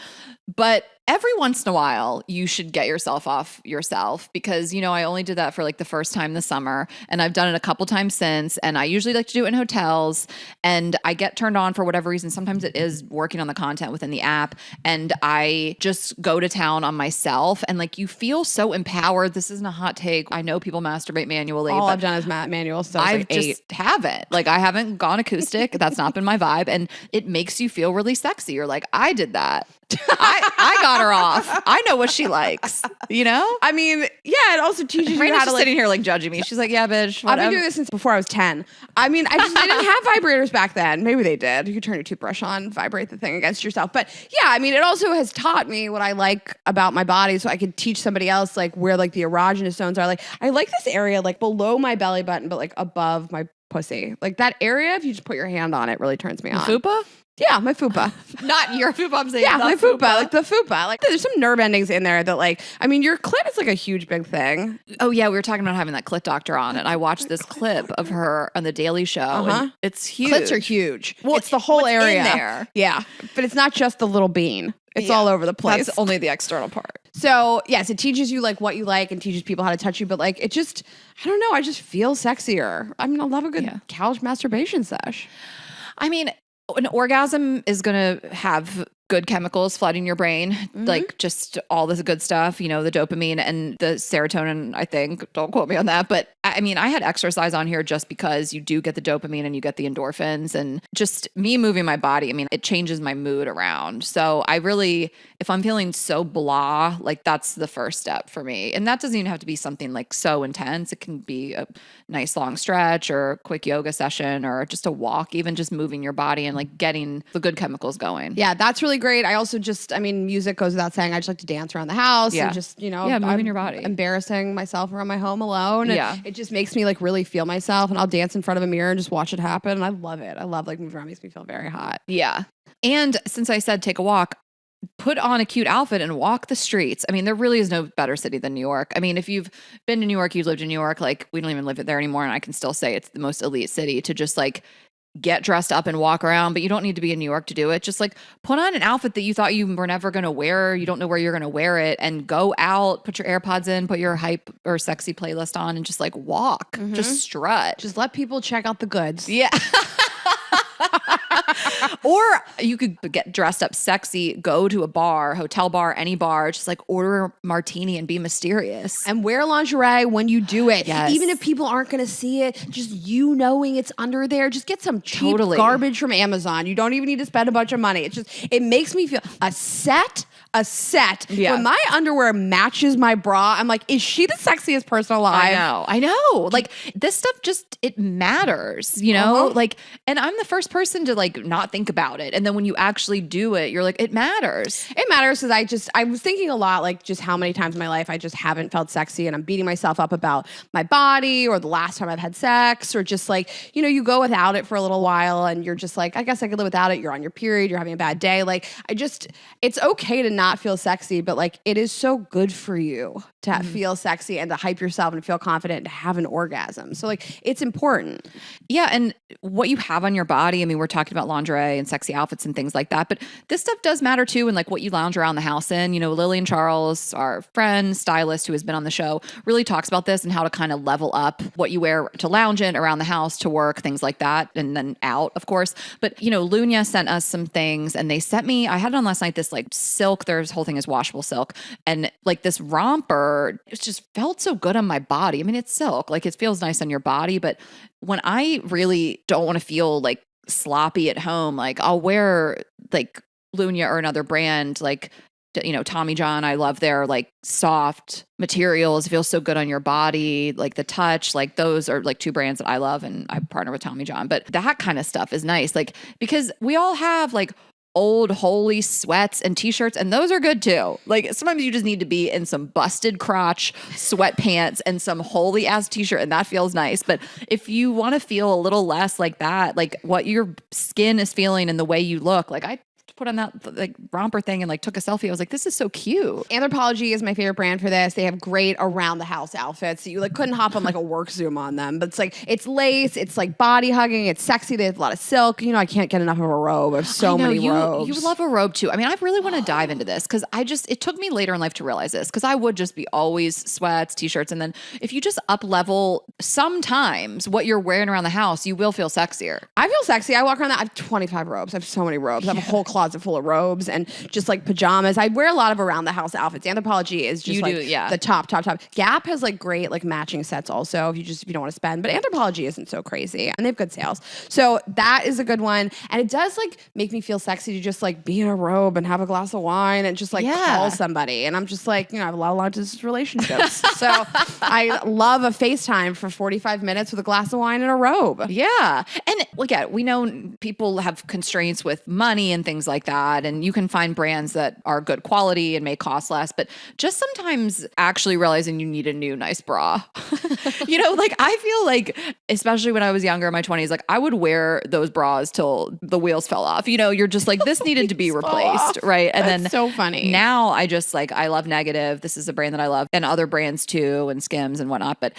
But every once in a while, you should get yourself off yourself because, you know, I only did that for like the first time this summer and I've done it a couple times since. And I usually like to do it in hotels and I get turned on for whatever reason. Sometimes it is working on the content within the app and I just go to town on myself and like you feel so empowered. This isn't a hot take. I know people masturbate manually. All I've done is manual. So I like just haven't. Like I haven't gone acoustic. That's not been my vibe. And it makes you feel really sexy. You're like, I did that. I got her off. I know what she likes, you know? I mean, yeah, it also teaches you how to sitting here like judging me. She's like, yeah, bitch, whatever. I've been doing this since before I was 10. I mean, they didn't have vibrators back then. Maybe they did. You could turn your toothbrush on, vibrate the thing against yourself. But yeah, I mean, it also has taught me what I like about my body so I could teach somebody else like where like the erogenous zones are. Like, I like this area like below my belly button, but like above my pussy. Like that area, if you just put your hand on it, really turns me on. Fupa? Yeah, my fupa. Not your fupa, I'm saying. Yeah, my fupa. Like the fupa. Like there's some nerve endings in there that like, I mean, your clit is like a huge big thing. Oh yeah, we were talking about having that clit doctor on and I watched this clip of her on the Daily Show. And it's huge. Clits are huge. Well, it's the whole area. In there. Yeah, but it's not just the little bean. It's all over the place. That's only the external part. So yes, it teaches you like what you like and teaches people how to touch you. But like, it just, I don't know. I just feel sexier. I mean, I love a good couch masturbation sesh. I mean, an orgasm is going to have good chemicals flooding your brain, like just all this good stuff, you know, the dopamine and the serotonin, I think. Don't quote me on that. But I mean, I had exercise on here just because you do get the dopamine and you get the endorphins and just me moving my body. I mean, it changes my mood around. So I really, if I'm feeling so blah, like that's the first step for me. And that doesn't even have to be something like so intense. It can be a nice long stretch or a quick yoga session or just a walk, even just moving your body and like getting the good chemicals going. Yeah, that's really great. I also just, I mean, music goes without saying. I just like to dance around the house and just, you know, moving your body, embarrassing myself around my home alone. And it just makes me like really feel myself and I'll dance in front of a mirror and just watch it happen. And I love it. I love like moving around. It makes me feel very hot. Yeah. And since I said take a walk, put on a cute outfit and walk the streets. I mean, there really is no better city than New York. I mean, if you've been to New York, you've lived in New York, like we don't even live there anymore. And I can still say it's the most elite city to just like get dressed up and walk around, but you don't need to be in New York to do it. Just like put on an outfit that you thought you were never going to wear. You don't know where you're going to wear it and go out, put your AirPods in, put your hype or sexy playlist on and just like walk, just strut. Just let people check out the goods. Yeah. Or you could get dressed up sexy, go to a bar, hotel bar, any bar, just like order a martini and be mysterious. And wear lingerie when you do it. Yes. Even if people aren't going to see it, just you knowing it's under there, just get some cheap garbage from Amazon. You don't even need to spend a bunch of money. It makes me feel a set. Yeah. When my underwear matches my bra, I'm like, is she the sexiest person alive? I know. Like this stuff it matters, you know? Like, and I'm the first person to like not think about it. And then when you actually do it, you're like, it matters. It matters because I was thinking a lot, like just how many times in my life I just haven't felt sexy and I'm beating myself up about my body or the last time I've had sex or just like, you know, you go without it for a little while and you're just like, I guess I could live without it. You're on your period. You're having a bad day. Like it's okay to not feel sexy, but like it is so good for you to feel sexy and to hype yourself and feel confident and to have an orgasm. So like it's important. Yeah. And what you have on your body, I mean, we're talking about lingerie and sexy outfits and things like that, but this stuff does matter too. And like what you lounge around the house in, you know, Lillian Charles, our friend, stylist who has been on the show, really talks about this and how to kind of level up what you wear to lounge in, around the house, to work, things like that. And then out, of course. But, you know, Lunya sent us some things and they sent me, I had it on last night, this like silk, their whole thing is washable silk. And like this romper, it just felt so good on my body. I mean, it's silk, like it feels nice on your body. But when I really don't want to feel like sloppy at home, like I'll wear like Lunya or another brand, like, you know, Tommy John. I love their like soft materials. It feels so good on your body. Like the touch, like those are like two brands that I love and I partner with Tommy John. But that kind of stuff is nice. Like, because we all have like old holy sweats and t-shirts, and those are good too. Like sometimes you just need to be in some busted crotch sweatpants and some holy ass t-shirt, and that feels nice. But if you want to feel a little less like that, like what your skin is feeling and the way you look, like I put on that like romper thing and like took a selfie. I was like, this is so cute. Anthropologie is my favorite brand for this. They have great around the house outfits. You like couldn't hop on like a work Zoom on them, but it's like, it's lace, it's like body hugging, it's sexy. They have a lot of silk. You know, I can't get enough of a robe. I have so many robes. You love a robe too. I mean, I really want to dive into this because it took me later in life to realize this, because I would just be always sweats, t-shirts. And then if you just up level sometimes what you're wearing around the house, you will feel sexier. I feel sexy. I walk around I have 25 robes. I have so many robes. I have a whole closet full of robes and just like pajamas. I wear a lot of around the house outfits. Anthropologie is just the top. Gap has like great like matching sets also if you don't want to spend, but Anthropologie isn't so crazy and they have good sales. So that is a good one. And it does like make me feel sexy to just like be in a robe and have a glass of wine and just like call somebody. And I'm just like, you know, I have a lot of long-distance relationships. So I love a FaceTime for 45 minutes with a glass of wine and a robe. Yeah. And again, we know people have constraints with money and things like that. And you can find brands that are good quality and may cost less, but just sometimes actually realizing you need a new nice bra. You know, like I feel like, especially when I was younger in my 20s, like I would wear those bras till the wheels fell off. You know, you're just like, this needed to be replaced. Right. And That's then so funny. Now I just like, I love Negative. This is a brand that I love, and other brands too, and Skims and whatnot. But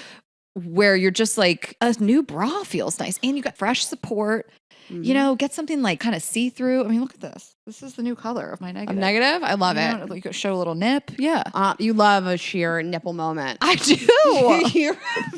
where you're just like, a new bra feels nice and you got fresh support. You know, get something like kind of see-through. I mean, look at this. This is the new color of my Negative. Negative? I love it. You could show a little nip. Yeah. You love a sheer nipple moment. I do. Your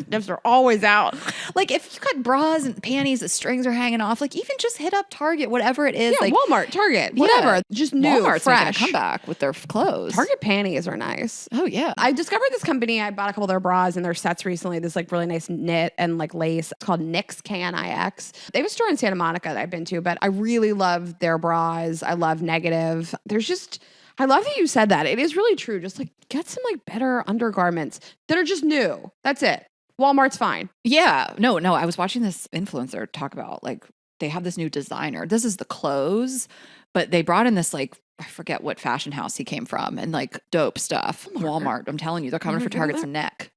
nips are always out. Like if you got bras and panties, the strings are hanging off, like even just hit up Target, whatever it is. Yeah, like Walmart, Target, whatever. Just new, Walmart's fresh. making a comeback with their clothes. Target panties are nice. Oh, yeah. I discovered this company. I bought a couple of their bras and their sets recently. This like really nice knit and like lace. It's called Knix, Knix. They have a store in Santa Monica that I've been to, but I really love their bras. I love Negative. There's just, I love that you said that. It is really true. Just like get some like better undergarments that are just new. That's it. Walmart's fine. Yeah. No. I was watching this influencer talk about like, they have this new designer. This is the clothes, but they brought in this like, I forget what fashion house he came from, and like dope stuff. Walmart. I'm telling you, they're coming for Target's neck.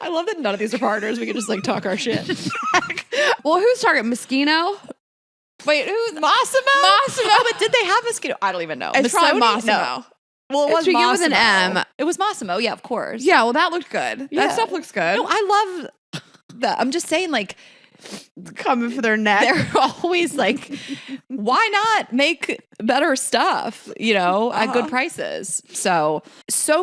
I love that none of these are partners. We can just like talk our shit. Well, who's Target? Moschino? Wait, who's Massimo? Oh, but did they have Moschino? I don't even know. It's probably Missoni? Massimo. No. Well, it was begin Massimo. with an M. It was Massimo. Yeah, of course. Yeah, well, that looked good. Yeah. That stuff looks good. No, I love that. I'm just saying, like, coming for their neck. They're always like, why not make better stuff, at good prices? So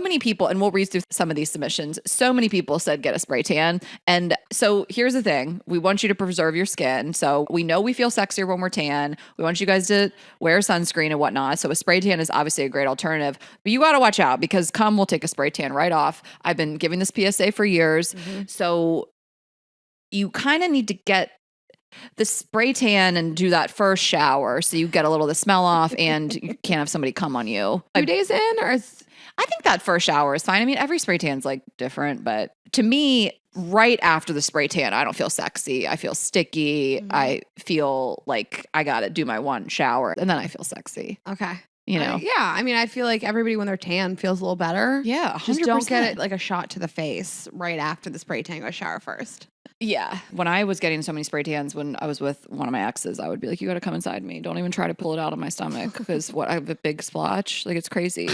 many people, and we'll read through some of these submissions. So many people said get a spray tan. And so here's the thing. We want you to preserve your skin. So we know we feel sexier when we're tan. We want you guys to wear sunscreen and whatnot. So a spray tan is obviously a great alternative, but you got to watch out because cum will take a spray tan right off. I've been giving this PSA for years. So you kind of need to get the spray tan and do that first shower so you get a little of the smell off and you can't have somebody come on you. 2 days in, or I think that first shower is fine. I mean, every spray tan's like different, but to me, right after the spray tan, I don't feel sexy. I feel sticky. I feel like I got to do my one shower and then I feel sexy. Okay. Yeah. I mean, I feel like everybody when they're tan feels a little better. Yeah. 100%. Just don't get it like a shot to the face right after the spray tan. Go shower first. Yeah. When I was getting so many spray tans when I was with one of my exes, I would be like, you got to come inside me. Don't even try to pull it out of my stomach because I have a big splotch. Like, it's crazy.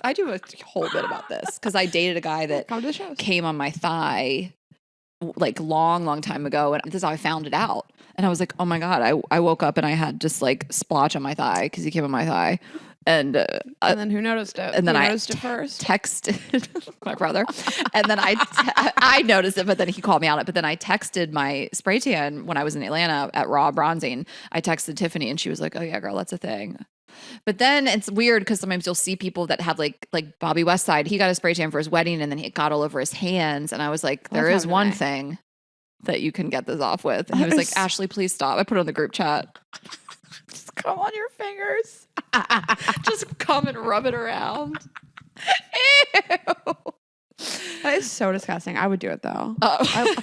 I do a whole bit about this because I dated a guy that came on my thigh like long time ago. And this is how I found it out. And I was like, oh my God, I woke up and I had just like splotch on my thigh because he came on my thigh. And then who noticed it? And then I noticed it first. Texted my brother, and then I noticed it, but then he called me on it. But then I texted my spray tan when I was in Atlanta at Raw Bronzing. I texted Tiffany, and she was like, "Oh yeah, girl, that's a thing." But then it's weird because sometimes you'll see people that have like Bobby Westside. He got a spray tan for his wedding, and then it got all over his hands. And I was like, "There is one thing that you can get this off with." And he was like, "Ashley, please stop." I put it on the group chat. Just come on your fingers. Just come and rub it around. Ew. That is so disgusting. I would do it though. Oh.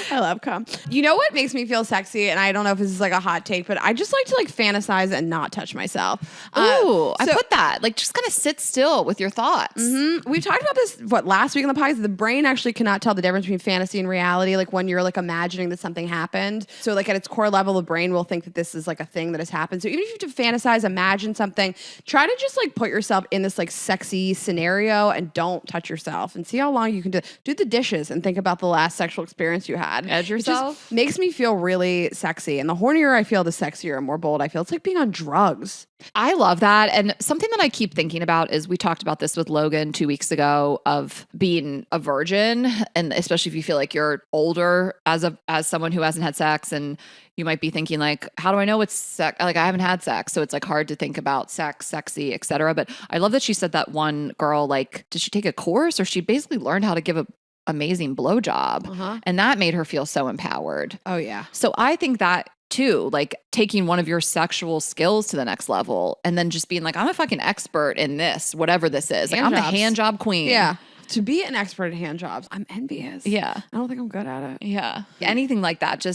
I love cum. You know what makes me feel sexy? And I don't know if this is like a hot take, but I just like to like fantasize and not touch myself. Ooh, I put that. Like just kind of sit still with your thoughts. Mm-hmm. We talked about this, last week on the podcast? The brain actually cannot tell the difference between fantasy and reality. Like when you're like imagining that something happened. So like at its core level, the brain will think that this is like a thing that has happened. So even if you have to fantasize, imagine something, try to just like put yourself in this like sexy scenario and don't touch yourself and see how long you can do the dishes and think about the last sexual experience you had. Edge yourself. It just makes me feel really sexy. And the hornier I feel, the sexier and more bold I feel. It's like being on drugs. I love that. And something that I keep thinking about is we talked about this with Logan 2 weeks ago of being a virgin. And especially if you feel like you're older as someone who hasn't had sex, and you might be thinking like, how do I know it's sex? Like I haven't had sex. So it's like hard to think about sex, sexy, etc. But I love that she said that one girl, like, did she take a course or she basically learned how to give a amazing blowjob, and that made her feel so empowered. Oh yeah. So I think that too, like taking one of your sexual skills to the next level and then just being like, I'm a fucking expert in this, whatever this is. Like I'm the hand job queen. Yeah. To be an expert in hand jobs, I'm envious. Yeah. I don't think I'm good at it. Yeah. Anything like that.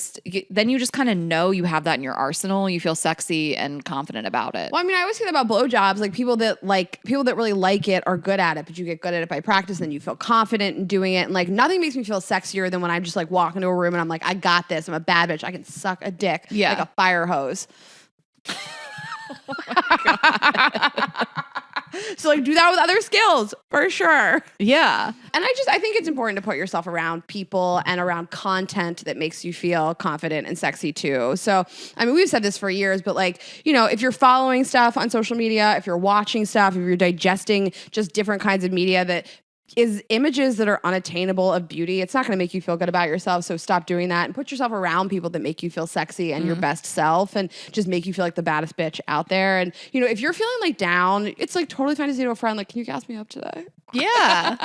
Then you just kind of know you have that in your arsenal. You feel sexy and confident about it. Well, I mean, I always say that about blowjobs. Like people that really like it are good at it, but you get good at it by practice and then you feel confident in doing it. And like nothing makes me feel sexier than when I just like walk into a room and I'm like, I got this. I'm a bad bitch. I can suck a dick like a fire hose. Oh my God. So like do that with other skills for sure. Yeah. And I think it's important to put yourself around people and around content that makes you feel confident and sexy too. So, I mean, we've said this for years, but like, you know, if you're following stuff on social media, if you're watching stuff, if you're digesting just different kinds of media that is images that are unattainable of beauty, it's not going to make you feel good about yourself. So stop doing that and put yourself around people that make you feel sexy and your best self and just make you feel like the baddest bitch out there. And, you know, if you're feeling like down, it's like totally fine to say to a friend, like, can you gas me up today? Yeah.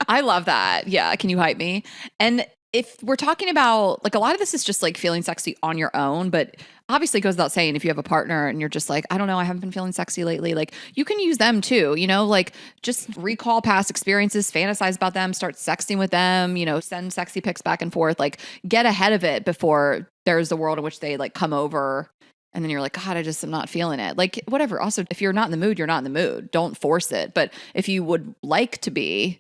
I love that. Yeah. Can you hype me? And if we're talking about like a lot of this is just like feeling sexy on your own, but obviously it goes without saying if you have a partner and you're just like, I don't know, I haven't been feeling sexy lately. Like you can use them too, you know, like just recall past experiences, fantasize about them, start sexting with them, you know, send sexy pics back and forth, like get ahead of it before there's the world in which they like come over. And then you're like, God, I'm not feeling it. Like whatever. Also, if you're not in the mood, you're not in the mood. Don't force it. But if you would like to be,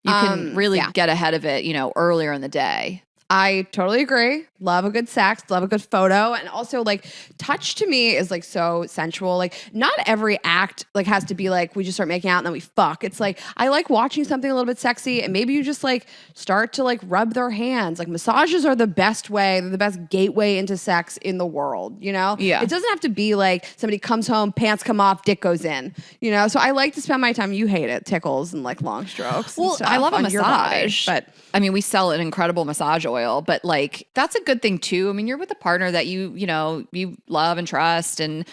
you can really get ahead of it, you know, earlier in the day. I totally agree. Love a good sex, love a good photo. And also like touch to me is like so sensual. Like not every act like has to be like we just start making out and then we fuck. It's like I like watching something a little bit sexy and maybe you just like start to like rub their hands. Like massages are the best way, they're the best gateway into sex in the world, you know? Yeah. It doesn't have to be like somebody comes home, pants come off, dick goes in, you know? So I like to spend my time, you hate it, tickles and like long strokes. Well, I love a on your body, massage, but I mean, we sell an incredible massage oil, but like that's a good thing too. I mean, you're with a partner that you know, you love and trust, and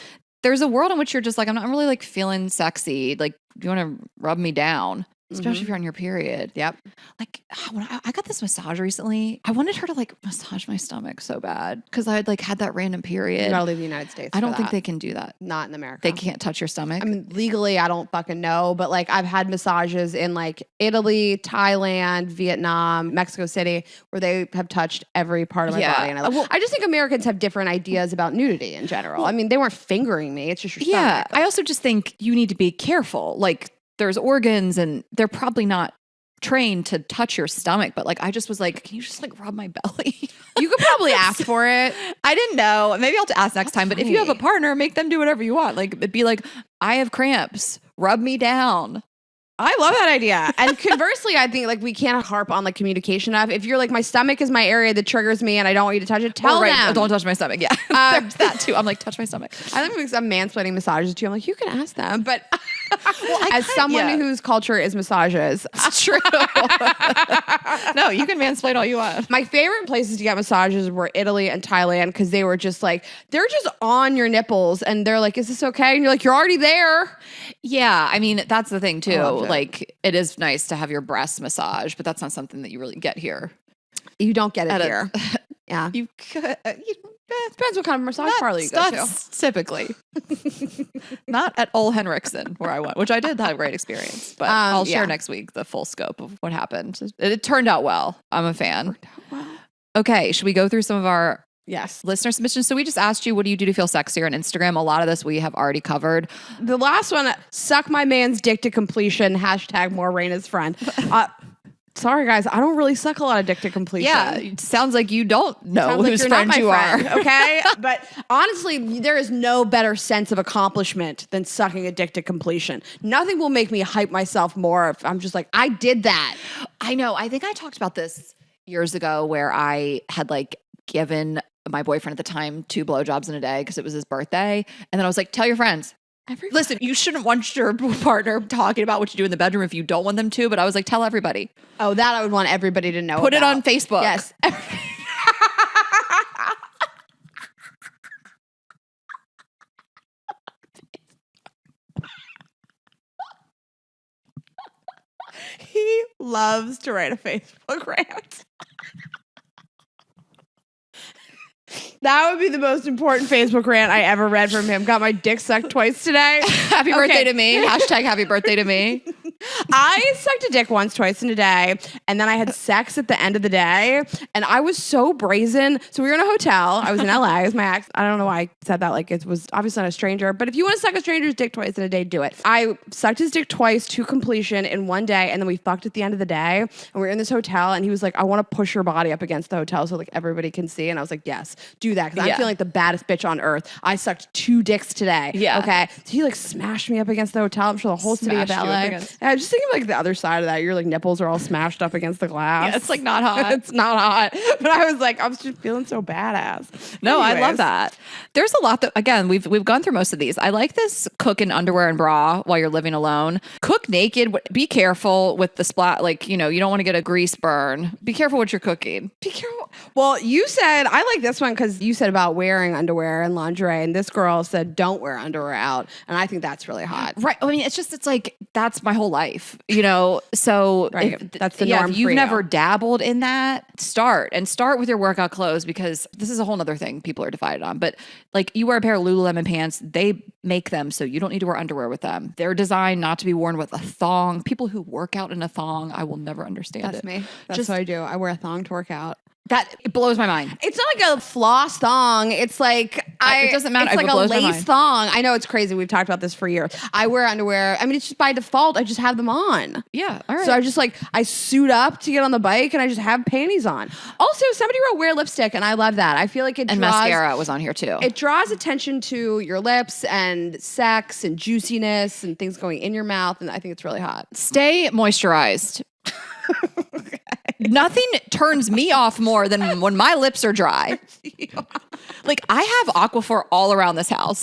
there's a world in which you're just like, I'm not really like feeling sexy. Like, do you want to rub me down? Especially if you're on your period. Yep. Like when I got this massage recently, I wanted her to like massage my stomach so bad because I had like had that random period. You gotta leave the United States. I don't think they can do that. Not in America. They can't touch your stomach. I mean, legally, I don't fucking know, but like I've had massages in like Italy, Thailand, Vietnam, Mexico City, where they have touched every part of my body. And I just think Americans have different ideas about nudity in general. I mean, they weren't fingering me; it's just your stomach. I also just think you need to be careful. Like there's organs, and they're probably not trained to touch your stomach, but like I just was like, can you just like rub my belly? You could probably ask for it. I didn't know. Maybe I'll have to ask next time. But if you have a funny. partner, make them do whatever you want. Like it'd be like, I have cramps. Rub me down. I love that idea. And conversely, I think like we can't harp on like communication enough. If you're like, my stomach is my area that triggers me and I don't want you to touch it, tell them. Oh, don't touch my stomach. Yeah. There's that too. I'm like, touch my stomach. I think I'm mansplaining massages too. I'm like, you can ask them. But as kinda- someone yeah. whose culture is massages, It's true. No, you can mansplain all you want. my favorite places to get massages were Italy and Thailand because they were just like, they're just on your nipples and they're like, is this okay? And you're like, you're already there. Yeah. I mean, that's the thing too. loved it. Like it is nice to have your breast massage, but that's not something that you really get here. You don't get it At a- here. Yeah. You could, Depends what kind of massage parlor you go to. That's typically not at Ole Henriksen where I went, which I did have a great experience. But I'll share yeah. next week the full scope of what happened. It turned out well. I'm a fan. Okay, should we go through some of our Yes. listener submissions? So we just asked you, what do you do to feel sexier on Instagram? A lot of this we have already covered. The last one, suck my man's dick to completion, hashtag more Rayna's friend. Sorry guys, I don't really suck a lot of dick to completion. Yeah, it sounds like you don't know Sounds like whose you're not friend my you friend, are. okay? But honestly, there is no better sense of accomplishment than sucking a dick to completion. Nothing will make me hype myself more if I'm just like, I did that. I know. I think I talked about this years ago where I had like given my boyfriend at the time 2 blowjobs in a day because it was his birthday. And then I was like, tell your friends. Listen, you shouldn't want your partner talking about what you do in the bedroom if you don't want them to. But I was like, tell everybody. Oh, that I would want everybody to know. Put it about. on Facebook. Yes. He loves to write a Facebook rant. That would be the most important Facebook rant I ever read from him. Got my dick sucked twice today. Happy birthday to me. Hashtag happy birthday to me. I sucked a dick once, twice in a day, and then I had sex at the end of the day, and I was so brazen. So we were in a hotel. I was in LA. It was my ex. I don't know why I said that. Like it was obviously not a stranger, but if you want to suck a stranger's dick twice in a day, do it. I sucked his dick twice to completion in one day, and then we fucked at the end of the day, and we were in this hotel, and he was like, I want to push your body up against the hotel so like everybody can see, and I was like, yes, do that, because I'm feeling like the baddest bitch on earth. I sucked 2 dicks today. Yeah. Okay. So he like smashed me up against the hotel. I'm sure the whole city of Smashed you LA. up against- Yeah, just thinking like the other side of that. Your like nipples are all smashed up against the glass. Yeah, it's like not hot. It's not hot. But I was like, I was just feeling so badass. No, I love Anyways. that. There's a lot that, again, we've gone through most of these. I like this cook in underwear and bra while you're living alone. Cook naked. Be careful with the splat. Like, you know, you don't want to get a grease burn. Be careful what you're cooking. Be careful. Well, you said, I like this one because you said about wearing underwear and lingerie, and this girl said don't wear underwear out. And I think that's really hot. Right. I mean, it's like, that's my whole life, you know? So Right. That's the norm if you've for you. never dabbled in that, start with your workout clothes, because this is a whole nother thing people are divided on. But like you wear a pair of Lululemon pants, they make them so you don't need to wear underwear with them. They're designed not to be worn with a thong. People who work out in a thong, I will never understand That's it. me. That's Just- what I do. I wear a thong to work out. That it blows my mind. It's not like a floss thong. It's like it doesn't matter. It's like It a blows my lace mind. thong. I know it's crazy. We've talked about this for years. I wear underwear. I mean, it's just by default. I just have them on. Yeah. All right. So I just I suit up to get on the bike and I just have panties on. Also, somebody wrote wear lipstick and I love that. I feel like it and draws, mascara was on here too. It draws attention to your lips and sex and juiciness and things going in your mouth. And I think it's really hot. Stay moisturized. Nothing turns me off more than when my lips are dry. Like I have Aquaphor all around this house.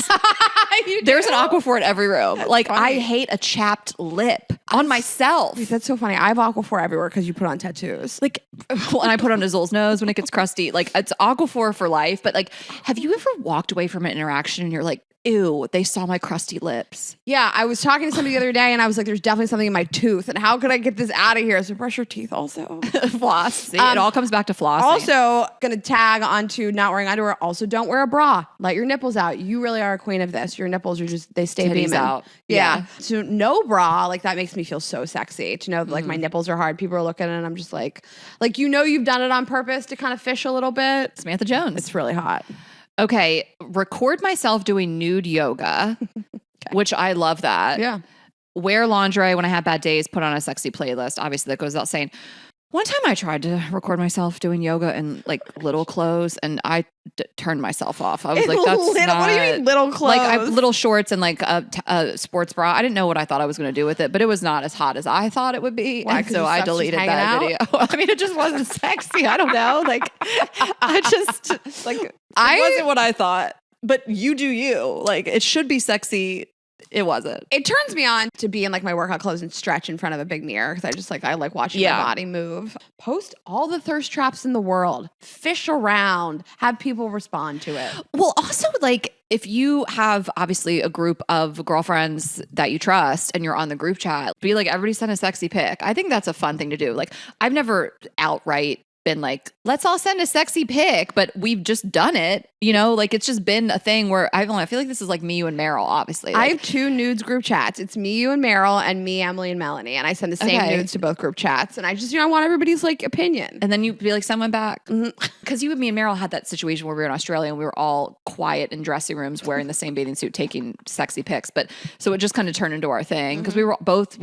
There's an Aquaphor in every room. That's like funny. I hate a chapped lip on myself. That's so funny. I have Aquaphor everywhere because you put on tattoos. Like when I put on Azul's nose when it gets crusty, like it's Aquaphor for life. But like, have you ever walked away from an interaction and you're like, ew, they saw my crusty lips? Yeah, I was talking to somebody the other day and I was like, there's definitely something in my tooth. And how could I get this out of here? So brush your teeth also. Floss. See, it all comes back to flossing. Also, gonna tag onto not wearing underwear. Also, don't wear a bra. Let your nipples out. You really are a queen of this. Your nipples are just, they stay Titties beaming. out. Yeah. So no bra, like that makes me feel so sexy to know that like my nipples are hard. People are looking and I'm just like you've done it on purpose to kind of fish a little bit. Samantha Jones. It's really hot. Okay, record myself doing nude yoga, which I love that. Yeah. Wear lingerie when I have bad days, put on a sexy playlist. Obviously, that goes without saying. One time I tried to record myself doing yoga in like little clothes and I turned myself off. I was like, that's not... What do you mean little clothes? Like I have little shorts and like a sports bra. I didn't know what I thought I was going to do with it, but it was not as hot as I thought it would be. Why, And so I deleted that out? video. I mean, it just wasn't sexy. I don't know. Like I just like, it wasn't what I thought, but you do you. Like it should be sexy. It wasn't. It turns me on to be in like my workout clothes and stretch in front of a big mirror because I just I like watching my body move. Post all the thirst traps in the world. Fish around. Have people respond to it. Well, also like if you have obviously a group of girlfriends that you trust and you're on the group chat, be like, everybody send a sexy pic. I think that's a fun thing to do. Like I've never outright been like, let's all send a sexy pic, but we've just done it, you know, like it's just been a thing where I feel like this is like me, you and Meryl, obviously. I Like, have 2 nudes group chats. It's me, you, and Meryl, and me, Emily, and Melanie. And I send the same nudes to both group chats. And I just, I want everybody's like opinion. and then you be like, someone back. Because you and me and Meryl had that situation where we were in Australia and we were all quiet in dressing rooms wearing the same bathing suit, taking sexy pics. But so it just kind of turned into our thing because we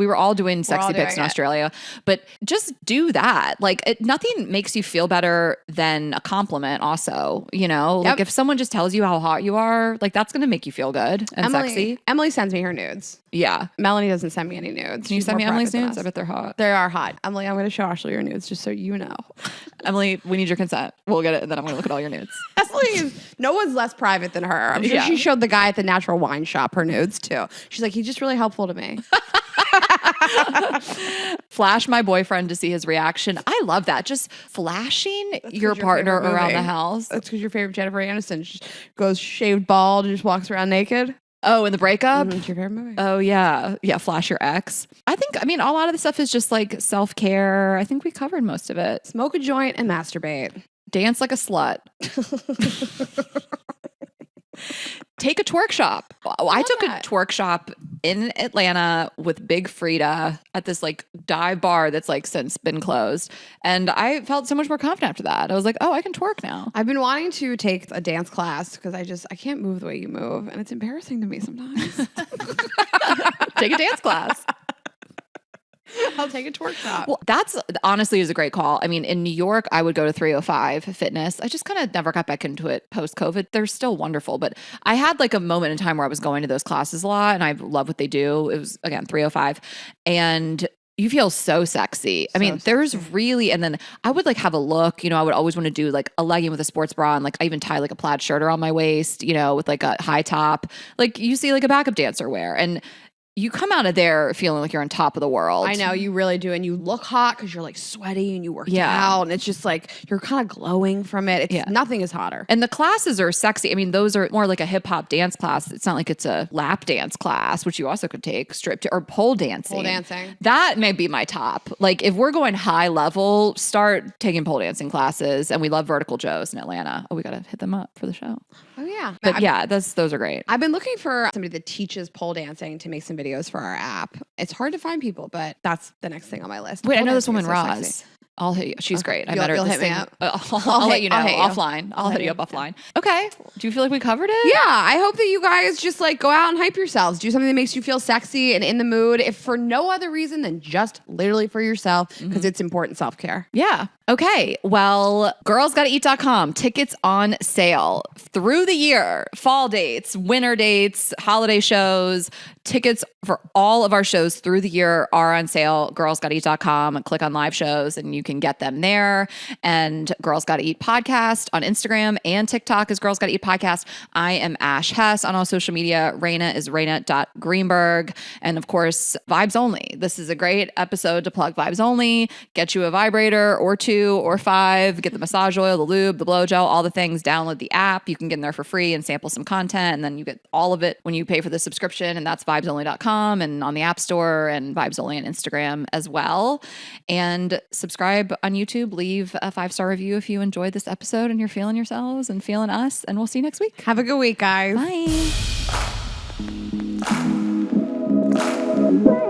were all doing sexy pics in Australia. But just do that. Like nothing makes you feel better than a compliment also, you know? Like if someone just tells you how hot you are, like that's going to make you feel good and sexy. Emily sends me her nudes. Yeah. Melanie doesn't send me any nudes. Can you send me Emily's nudes? I bet they're hot. They are hot. Emily, I'm going to show Ashley your nudes just so you know. Emily, we need your consent. We'll get it and then I'm going to look at all your nudes. Emily no one's less private than her. I'm sure she showed the guy at the natural wine shop her nudes too. She's like, he's just really helpful to me. Flash my boyfriend to see his reaction. I love that. Just flashing your partner around the house. That's because your favorite Jennifer Aniston just goes shaved bald and just walks around naked. Oh, in the breakup? It's your favorite movie. Oh, yeah. Yeah, flash your ex. I mean, a lot of the stuff is just like self-care. I think we covered most of it. Smoke a joint and masturbate. Dance like a slut. Take a twerk shop. I took a twerk shop in Atlanta with Big Frida at this like dive bar that's like since been closed. And I felt so much more confident after that. I was like, oh, I can twerk now. I've been wanting to take a dance class because I can't move the way you move. And it's embarrassing to me sometimes. Take a dance class. I'll take a twerk shop. Well, that's honestly is a great call. I mean, in New York, I would go to 305 Fitness. I just kind of never got back into it post-COVID. They're still wonderful, but I had like a moment in time where I was going to those classes a lot and I love what they do. It was, again, 305. And you feel so sexy. I mean, there's really, and then I would like have a look, you know, I would always want to do like a legging with a sports bra and like I even tie like a plaid shirt around my waist, you know, with like a high top, like you see like a backup dancer wear. And you come out of there feeling like you're on top of the world. I know, you really do. And you look hot because you're like sweaty and you worked out. And it's just like, you're kind of glowing from it. Nothing is hotter. And the classes are sexy. I mean, those are more like a hip hop dance class. It's not like it's a lap dance class, which you also could take or pole dancing. Pole dancing. That may be my top. Like if we're going high level, start taking pole dancing classes. And we love Vertical Joe's in Atlanta. Oh, we got to hit them up for the show. Oh yeah. But those are great. I've been looking for somebody that teaches pole dancing to make some videos for our app. It's hard to find people, but that's the next thing on my list. Wait, Pole I know this dancing woman, is so Roz. sexy. I'll hit you. She's great. I met her You'll at this hit me thing. up. I'll let you know I'll hit you. offline. I'll hit you up offline. Okay. Do you feel like we covered it? Yeah, I hope that you guys just like go out and hype yourselves. Do something that makes you feel sexy and in the mood, if for no other reason than just literally for yourself, because it's important self-care. Yeah. Okay. Well, girlsgottaeat.com. Tickets on sale through the year. Fall dates, winter dates, holiday shows. Tickets for all of our shows through the year are on sale. Girlsgottaeat.com. Click on live shows and you can get them there. And Girls Gotta Eat Podcast on Instagram and TikTok is Girls Gotta Eat Podcast. I am Ash Hess on all social media. Rayna is Rayna.Greenberg. And of course, Vibes Only. This is a great episode to plug Vibes Only. Get you a vibrator or 2 or 5. Get the massage oil, the lube, the blow gel, all the things. Download the app. You can get in there for free and sample some content. And then you get all of it when you pay for the subscription. And that's vibesonly.com and on the App Store and Vibes Only on Instagram as well. And subscribe on YouTube. Leave a 5-star review if you enjoyed this episode and you're feeling yourselves and feeling us. And we'll see you next week. Have a good week, guys. Bye.